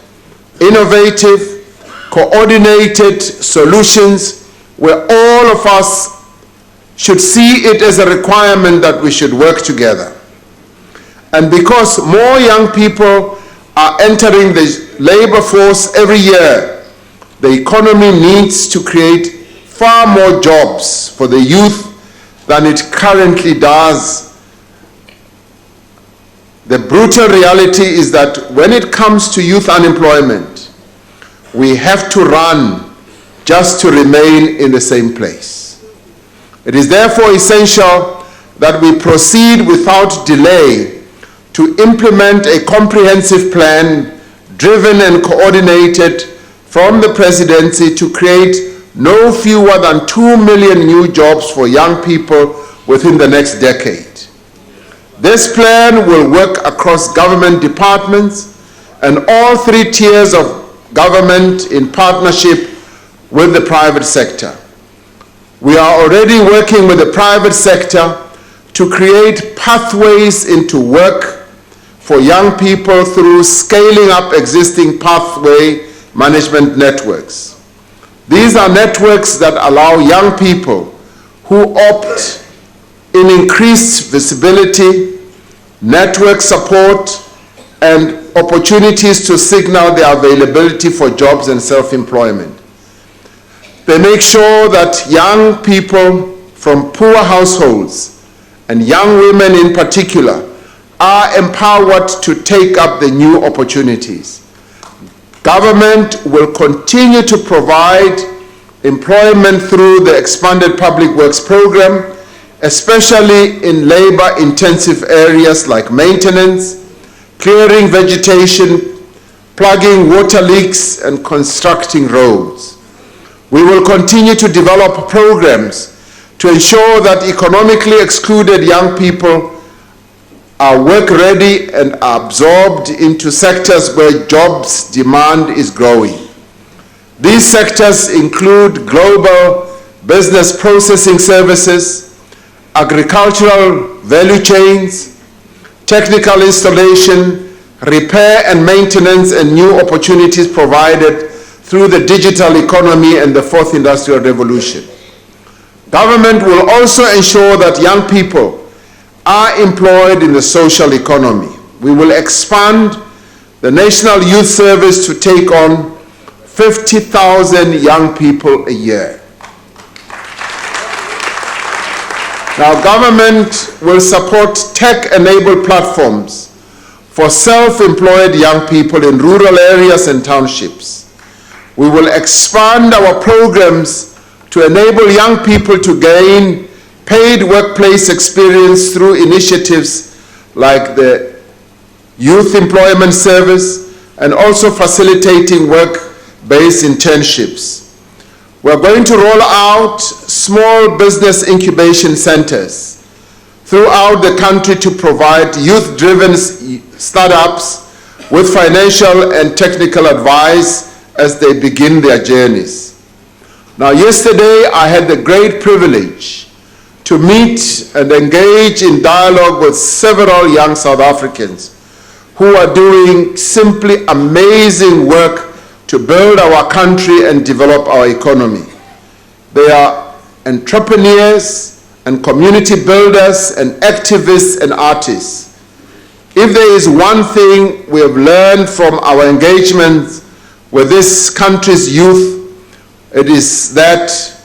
S5: innovative, coordinated solutions where all of us should see it as a requirement that we should work together. And because more young people are entering the labor force every year, the economy needs to create far more jobs for the youth than it currently does. The brutal reality is that when it comes to youth unemployment, we have to run just to remain in the same place. It is therefore essential that we proceed without delay to implement a comprehensive plan driven and coordinated from the presidency to create no fewer than 2 million new jobs for young people within the next decade. This plan will work across government departments and all three tiers of government in partnership with the private sector. We are already working with the private sector to create pathways into work for young people through scaling up existing pathway management networks. These are networks that allow young people who opt in increased visibility, network support, and opportunities to signal their availability for jobs and self-employment. They make sure that young people from poor households, and young women in particular, are empowered to take up the new opportunities. Government will continue to provide employment through the expanded public works program, especially in labor-intensive areas like maintenance, clearing vegetation, plugging water leaks, and constructing roads. We will continue to develop programs to ensure that economically excluded young people are work-ready and are absorbed into sectors where jobs demand is growing. These sectors include global business processing services, agricultural value chains, technical installation, repair and maintenance, and new opportunities provided through the digital economy and the fourth industrial revolution. Government will also ensure that young people are employed in the social economy. We will expand the National Youth Service to take on 50,000 young people a year. Now, government will support tech-enabled platforms for self-employed young people in rural areas and townships. We will expand our programs to enable young people to gain paid workplace experience through initiatives like the Youth Employment Service and also facilitating work-based internships. We're going to roll out small business incubation centers throughout the country to provide youth-driven startups with financial and technical advice as they begin their journeys. Now, yesterday I had the great privilege to meet and engage in dialogue with several young South Africans who are doing simply amazing work to build our country and develop our economy. They are entrepreneurs and community builders and activists and artists. If there is one thing we have learned from our engagements with this country's youth, it is that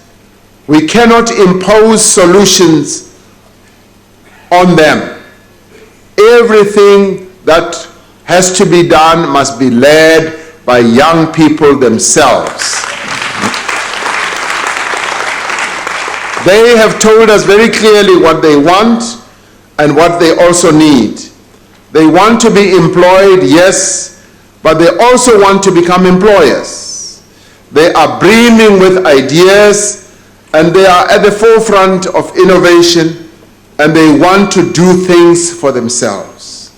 S5: we cannot impose solutions on them. Everything that has to be done must be led by young people themselves. They have told us very clearly what they want and what they also need. They want to be employed, yes, but they also want to become employers. They are brimming with ideas and they are at the forefront of innovation and they want to do things for themselves.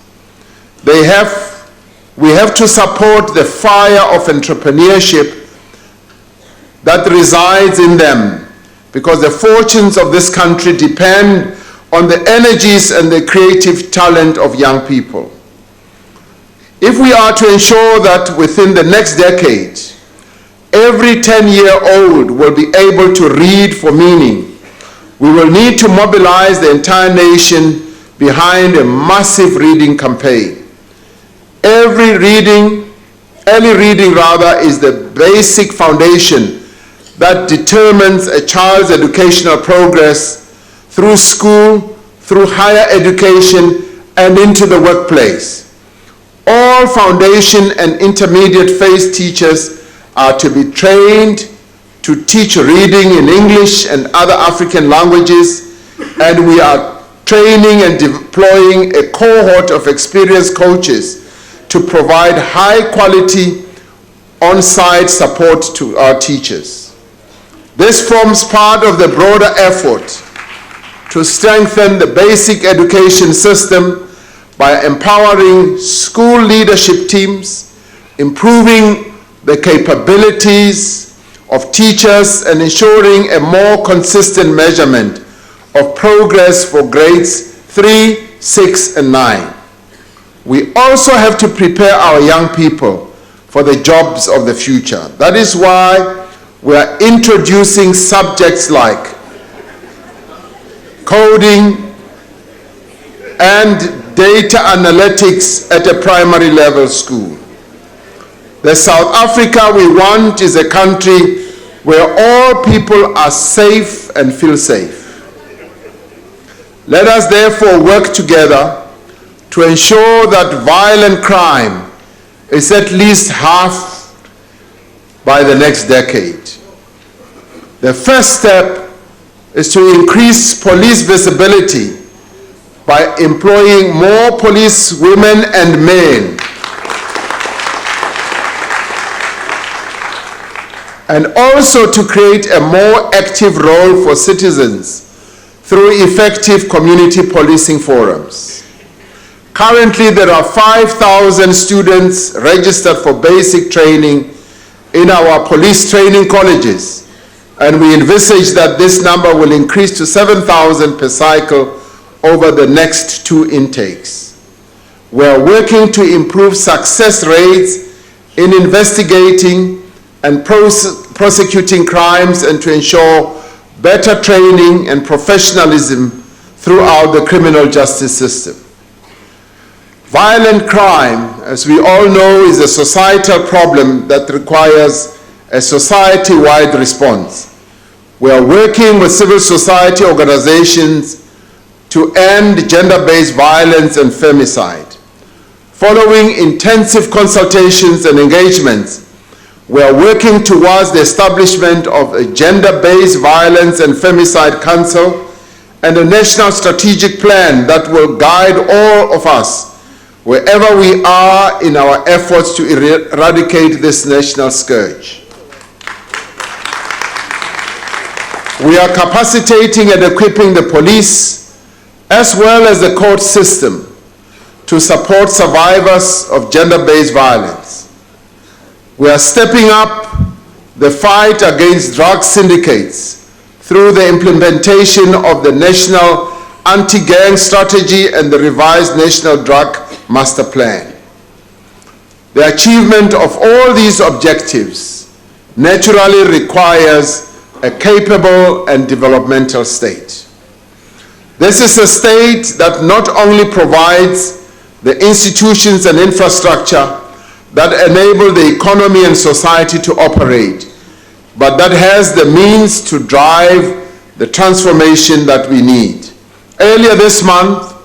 S5: We have to support the fire of entrepreneurship that resides in them, because the fortunes of this country depend on the energies and the creative talent of young people. If we are to ensure that within the next decade, every 10-year-old will be able to read for meaning, we will need to mobilize the entire nation behind a massive reading campaign. Early reading is the basic foundation that determines a child's educational progress through school, through higher education, and into the workplace. All foundation and intermediate phase teachers are to be trained to teach reading in English and other African languages, and we are training and deploying a cohort of experienced coaches to provide high-quality on-site support to our teachers. This forms part of the broader effort to strengthen the basic education system by empowering school leadership teams, improving the capabilities of teachers, and ensuring a more consistent measurement of progress for grades 3, 6, and 9. We also have to prepare our young people for the jobs of the future. That is why we are introducing subjects like coding and data analytics at a primary level school. The South Africa we want is a country where all people are safe and feel safe. Let us therefore work together to ensure that violent crime is at least half by the next decade. The first step is to increase police visibility by employing more police women and men, and also to create a more active role for citizens through effective community policing forums. Currently, there are 5,000 students registered for basic training in our police training colleges, and we envisage that this number will increase to 7,000 per cycle over the next 2 intakes. We are working to improve success rates in investigating and prosecuting crimes and to ensure better training and professionalism throughout the criminal justice system. Violent crime, as we all know, is a societal problem that requires a society-wide response. We are working with civil society organizations to end gender-based violence and femicide. Following intensive consultations and engagements, we are working towards the establishment of a gender-based violence and femicide council and a national strategic plan that will guide all of us wherever we are in our efforts to eradicate this national scourge. We are capacitating and equipping the police as well as the court system to support survivors of gender-based violence. We are stepping up the fight against drug syndicates through the implementation of the National Anti-Gang Strategy and the revised National Drug Master Plan. The achievement of all these objectives naturally requires a capable and developmental state. This is a state that not only provides the institutions and infrastructure that enable the economy and society to operate, but that has the means to drive the transformation that we need. Earlier this month,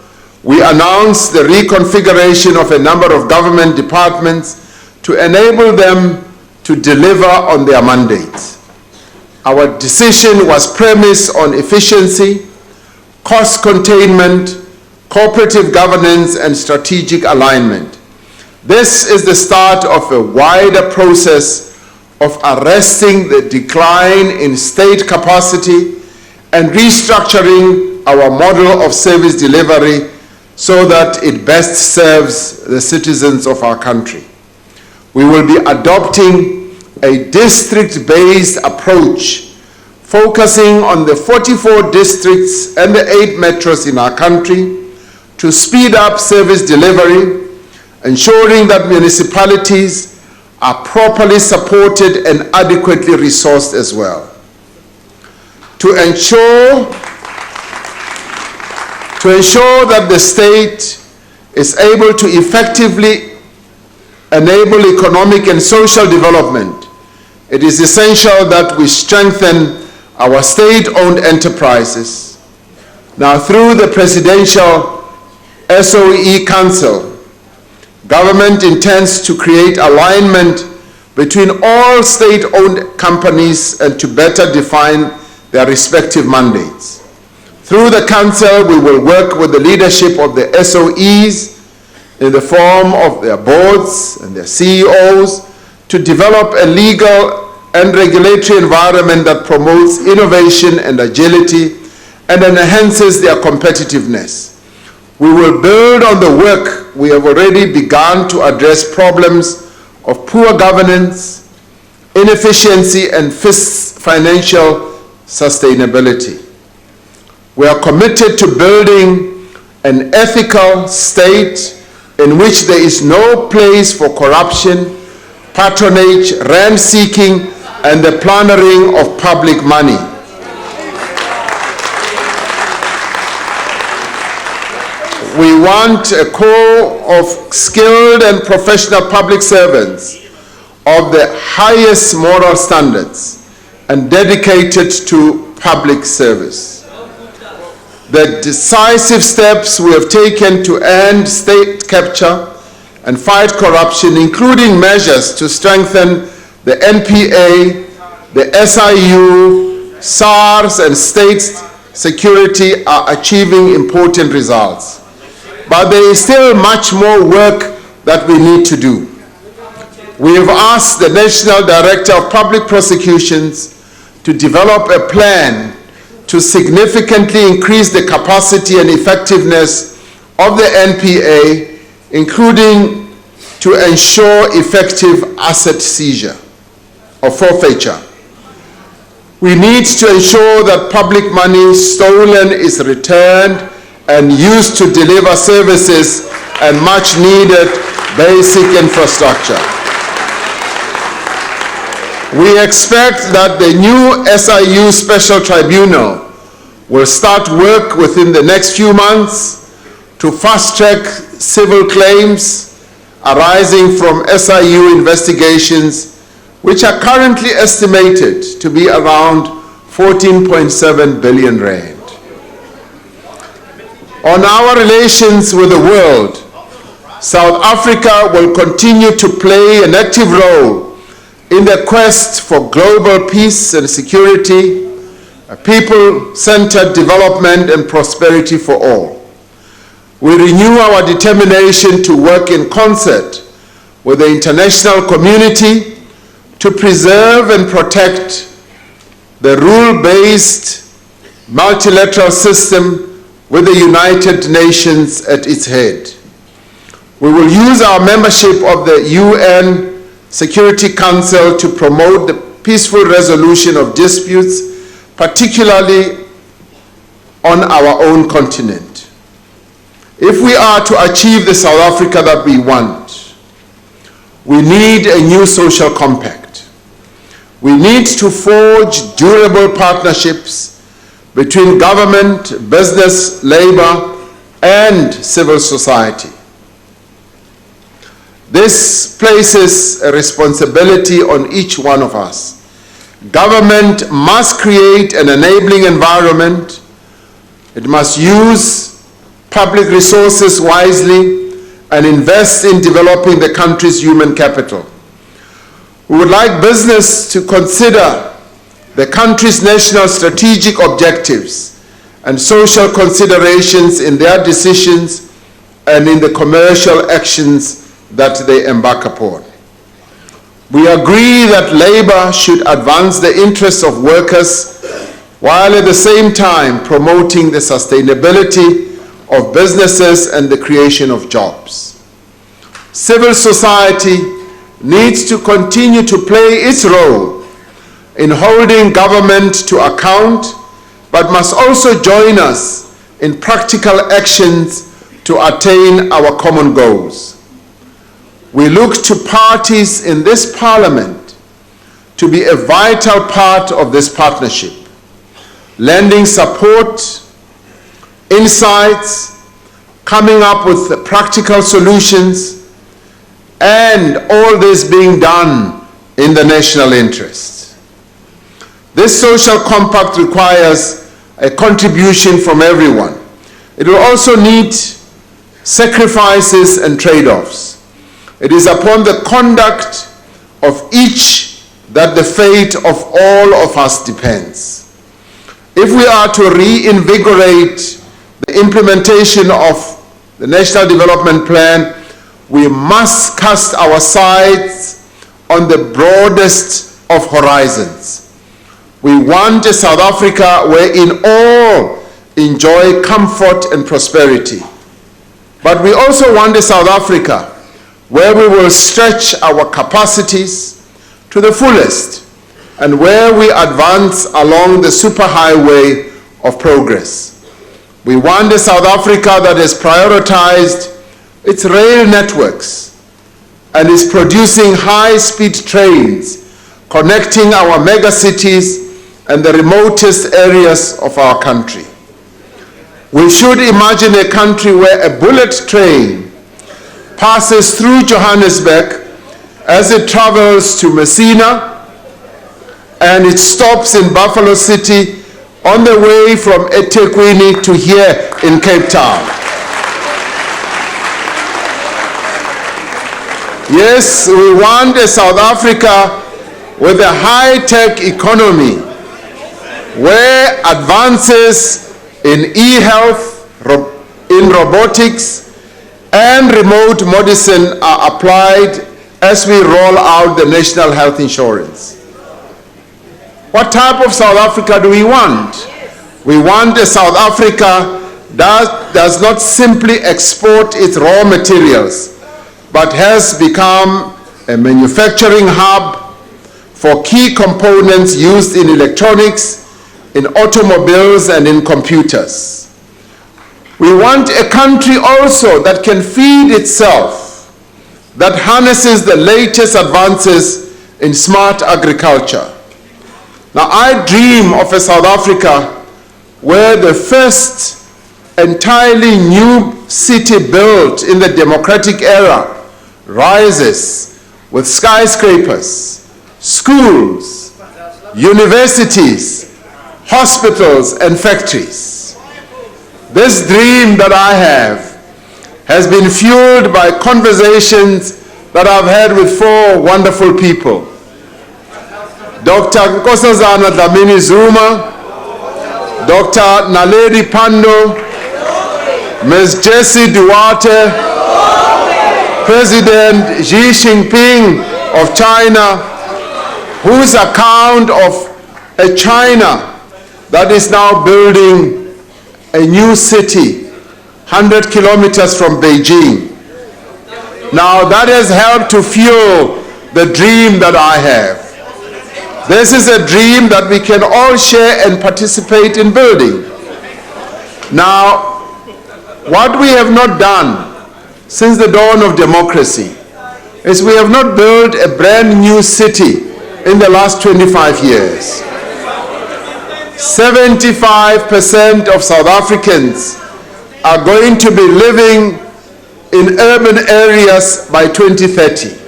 S5: we announced the reconfiguration of a number of government departments to enable them to deliver on their mandates. Our decision was premised on efficiency, cost containment, cooperative governance, and strategic alignment. This is the start of a wider process of arresting the decline in state capacity and restructuring our model of service delivery so that it best serves the citizens of our country. We will be adopting a district-based approach, focusing on the 44 districts and the 8 metros in our country to speed up service delivery, ensuring that municipalities are properly supported and adequately resourced as well. To ensure that the state is able to effectively enable economic and social development, it is essential that we strengthen our state-owned enterprises. Now, through the Presidential SOE Council, government intends to create alignment between all state-owned companies and to better define their respective mandates. Through the Council, we will work with the leadership of the SOEs in the form of their boards and their CEOs to develop a legal and regulatory environment that promotes innovation and agility and enhances their competitiveness. We will build on the work we have already begun to address problems of poor governance, inefficiency, and financial sustainability. We are committed to building an ethical state in which there is no place for corruption, patronage, rent-seeking, and the plundering of public money. We want a core of skilled and professional public servants of the highest moral standards and dedicated to public service. The decisive steps we have taken to end state capture and fight corruption, including measures to strengthen the NPA, the SIU, SARS, and state security, are achieving important results. But there is still much more work that we need to do. We have asked the National Director of Public Prosecutions to develop a plan to significantly increase the capacity and effectiveness of the NPA, including to ensure effective asset seizure or forfeiture. We need to ensure that public money stolen is returned and used to deliver services and much needed basic infrastructure. We expect that the new SIU Special Tribunal will start work within the next few months to fast-track civil claims arising from SIU investigations, which are currently estimated to be around 14.7 billion rand. On our relations with the world, South Africa will continue to play an active role in the quest for global peace and security, people-centered development and prosperity for all. We renew our determination to work in concert with the international community to preserve and protect the rule-based multilateral system with the United Nations at its head. We will use our membership of the UN Security Council to promote the peaceful resolution of disputes, particularly on our own continent. If we are to achieve the South Africa that we want, we need a new social compact. We need to forge durable partnerships between government, business, labor, and civil society. This places a responsibility on each one of us. Government must create an enabling environment It must use public resources wisely and invest in developing the country's human capital. We would like business to consider the country's national strategic objectives and social considerations in their decisions and in the commercial actions that they embark upon. We agree that labor should advance the interests of workers while at the same time promoting the sustainability of businesses and the creation of jobs. Civil society needs to continue to play its role in holding government to account, but must also join us in practical actions to attain our common goals. We look to parties in this Parliament to be a vital part of this partnership, lending support, insights, coming up with practical solutions, and all this being done in the national interest. This social compact requires a contribution from everyone. It will also need sacrifices and trade-offs. It is upon the conduct of each that the fate of all of us depends. If we are to reinvigorate the implementation of the National Development Plan, we must cast our sights on the broadest of horizons. We want a South Africa wherein all enjoy comfort and prosperity. But we also want a South Africa where we will stretch our capacities to the fullest and where we advance along the superhighway of progress. We want a South Africa that has prioritized its rail networks and is producing high-speed trains connecting our megacities and the remotest areas of our country. We should imagine a country where a bullet train passes through Johannesburg as it travels to Messina and it stops in Buffalo City on the way from eThekwini to here in Cape Town. Yes, we want a South Africa with a high-tech economy where advances in e-health, in robotics, and remote medicine are applied as we roll out the national health insurance. What type of South Africa do we want? We want a South Africa that does not simply export its raw materials, but has become a manufacturing hub for key components used in electronics, in automobiles, and in computers. We want a country also that can feed itself, that harnesses the latest advances in smart agriculture. Now, I dream of a South Africa where the first entirely new city built in the democratic era rises with skyscrapers, schools, universities, hospitals, and factories. This dream that I have has been fueled by conversations that I've had with four wonderful people. Dr. Nkosazana Dlamini Zuma, Dr. Naledi Pandor, Ms. Jessie Duarte, President Xi Jinping of China, whose account of a China that is now building a new city 100 kilometers from Beijing. Now that has helped to fuel the dream that I have. This is a dream that we can all share and participate in building. Now, what we have not done since the dawn of democracy is we have not built a brand new city in the last 25 years. 75% of South Africans are going to be living in urban areas by 2030.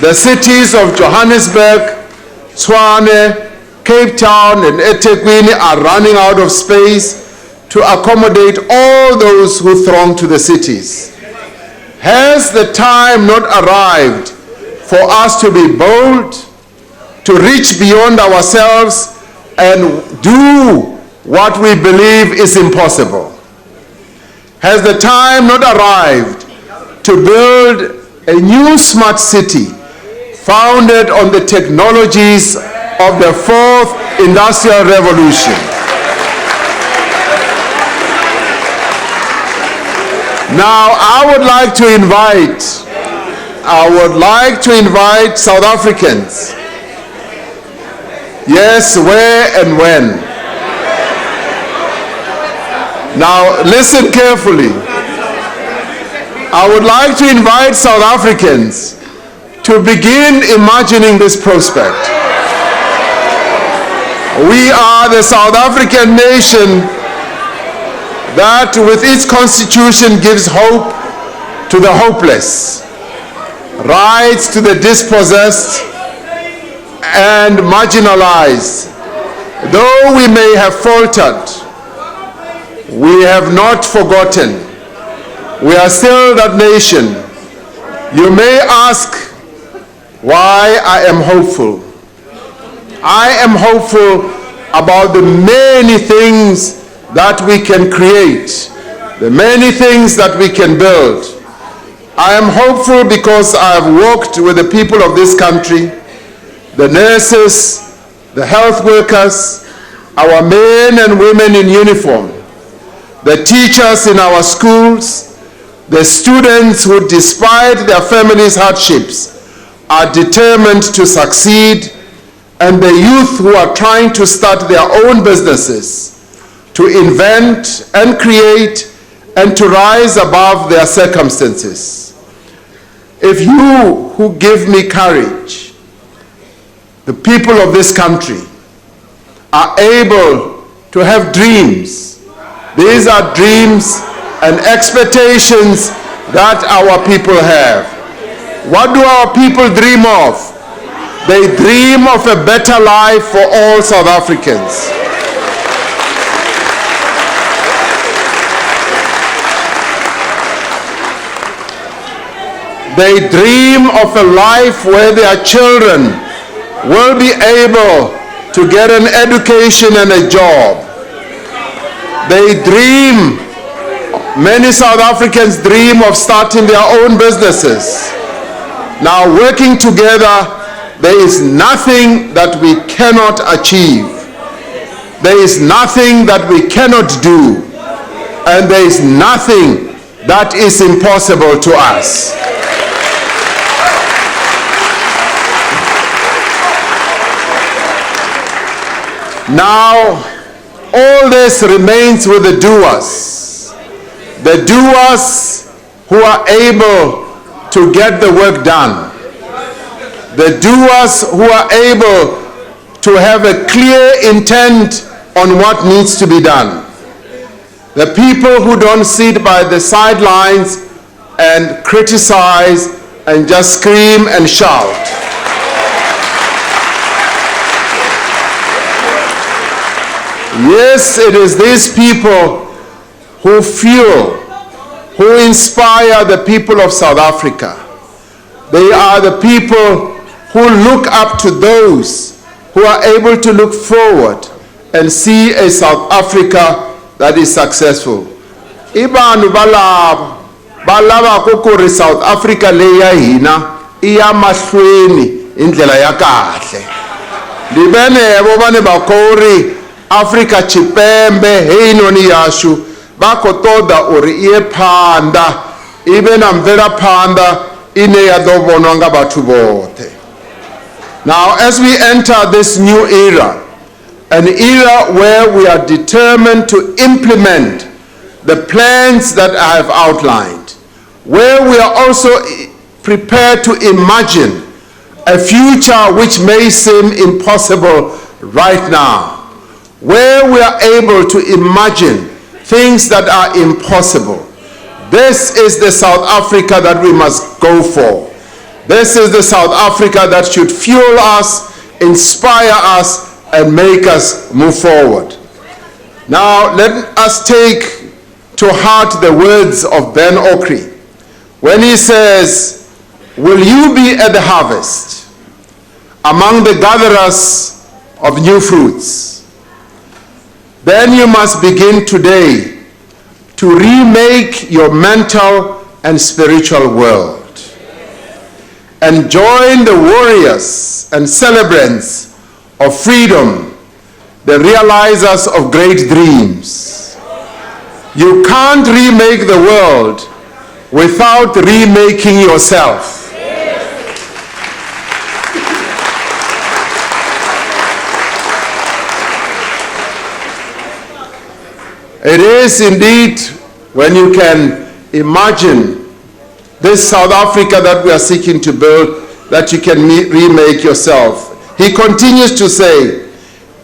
S5: The cities of Johannesburg, Tshwane, Cape Town and eThekwini are running out of space to accommodate all those who throng to the cities. Has the time not arrived for us to be bold, to reach beyond ourselves and do what we believe is impossible? Has the time not arrived to build a new smart city founded on the technologies of the fourth industrial revolution? Now, I would like to invite South Africans. Yes, where and when. Now, listen carefully. I would like to invite South Africans to begin imagining this prospect. We are the South African nation that with its constitution gives hope to the hopeless, rights to the dispossessed and marginalized. Though we may have faltered, we have not forgotten. We are still that nation. You may ask why I am hopeful. I am hopeful about the many things that we can create, the many things that we can build. I am hopeful because I have worked with the people of this country, the nurses, the health workers, our men and women in uniform, the teachers in our schools, the students who, despite their families' hardships, are determined to succeed, and the youth who are trying to start their own businesses, to invent and create and to rise above their circumstances. If you who give me courage, the people of this country, are able to have dreams, these are dreams and expectations that our people have. What do our people dream of? They dream of a better life for all South Africans. They dream of a life where their children will be able to get an education and a job. They dream, many South Africans dream of starting their own businesses. Now, working together, there is nothing that we cannot achieve. There is nothing that we cannot do. And there is nothing that is impossible to us. Now, all this remains with the doers who are able to get the work done, the doers who are able to have a clear intent on what needs to be done, the people who don't sit by the sidelines and criticize and just scream and shout. Yes, it is these people who fuel, who inspire the people of South Africa. They are the people who look up to those who are able to look forward and see a South Africa that is successful. Ibanu balava kukuri South Africa leya hina iya mahlweni indlela ya kahle. Libene bobane bakori Africa chipembe heinoni yashu bako toda uri iye panda ibe na mvela panda ine ya dobonwa nga bathu bote. Now, as we enter this new era, an era where we are determined to implement the plans that I have outlined, where we are also prepared to imagine a future which may seem impossible right now, where we are able to imagine things that are impossible. This is the South Africa that we must go for. This is the South Africa that should fuel us, inspire us, and make us move forward. Now, let us take to heart the words of Ben Okri when he says, "Will you be at the harvest among the gatherers of new fruits? Then you must begin today to remake your mental and spiritual world and join the warriors and celebrants of freedom, the realizers of great dreams. You can't remake the world without remaking yourself. It is indeed, when you can imagine this South Africa that we are seeking to build, that you can remake yourself. He continues to say,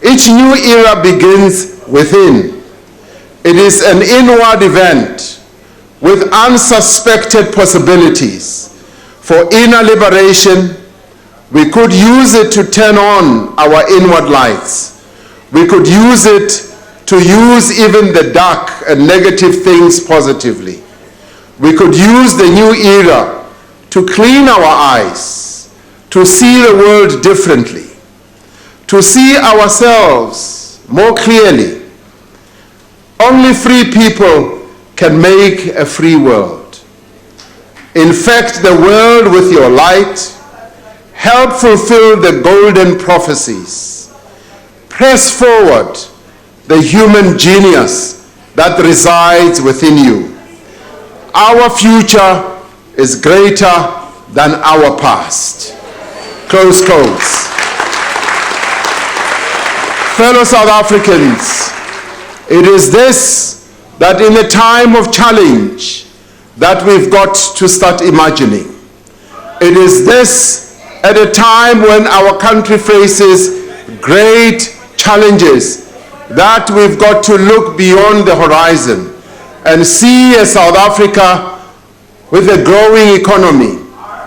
S5: each new era begins within. It is an inward event with unsuspected possibilities for inner liberation. We could use it to turn on our inward lights. We could use it to use even the dark and negative things positively. We could use the new era to clean our eyes, to see the world differently, to see ourselves more clearly. Only free people can make a free world. Infect the world with your light. Help fulfill the golden prophecies. Press forward the human genius that resides within you. Our future is greater than our past. Close quotes. Fellow South Africans, it is this that in a time of challenge that we've got to start imagining. It is this at a time when our country faces great challenges that we've got to look beyond the horizon and see a South Africa with a growing economy,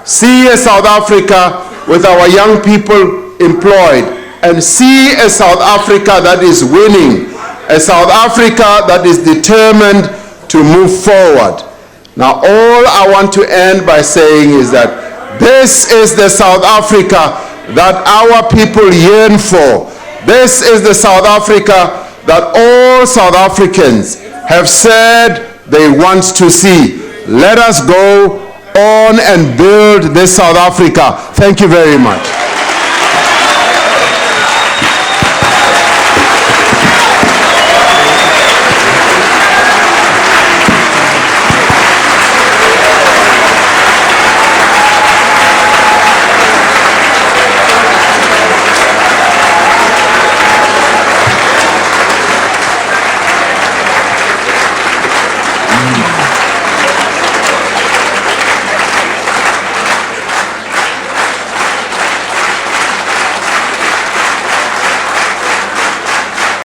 S5: see a South Africa with our young people employed, and see a South Africa that is winning, a South Africa that is determined to move forward. Now, all I want to end by saying is that this is the South Africa that our people yearn for. This is the South Africa that all South Africans have said they want to see. Let us go on and build this South Africa. Thank you very much.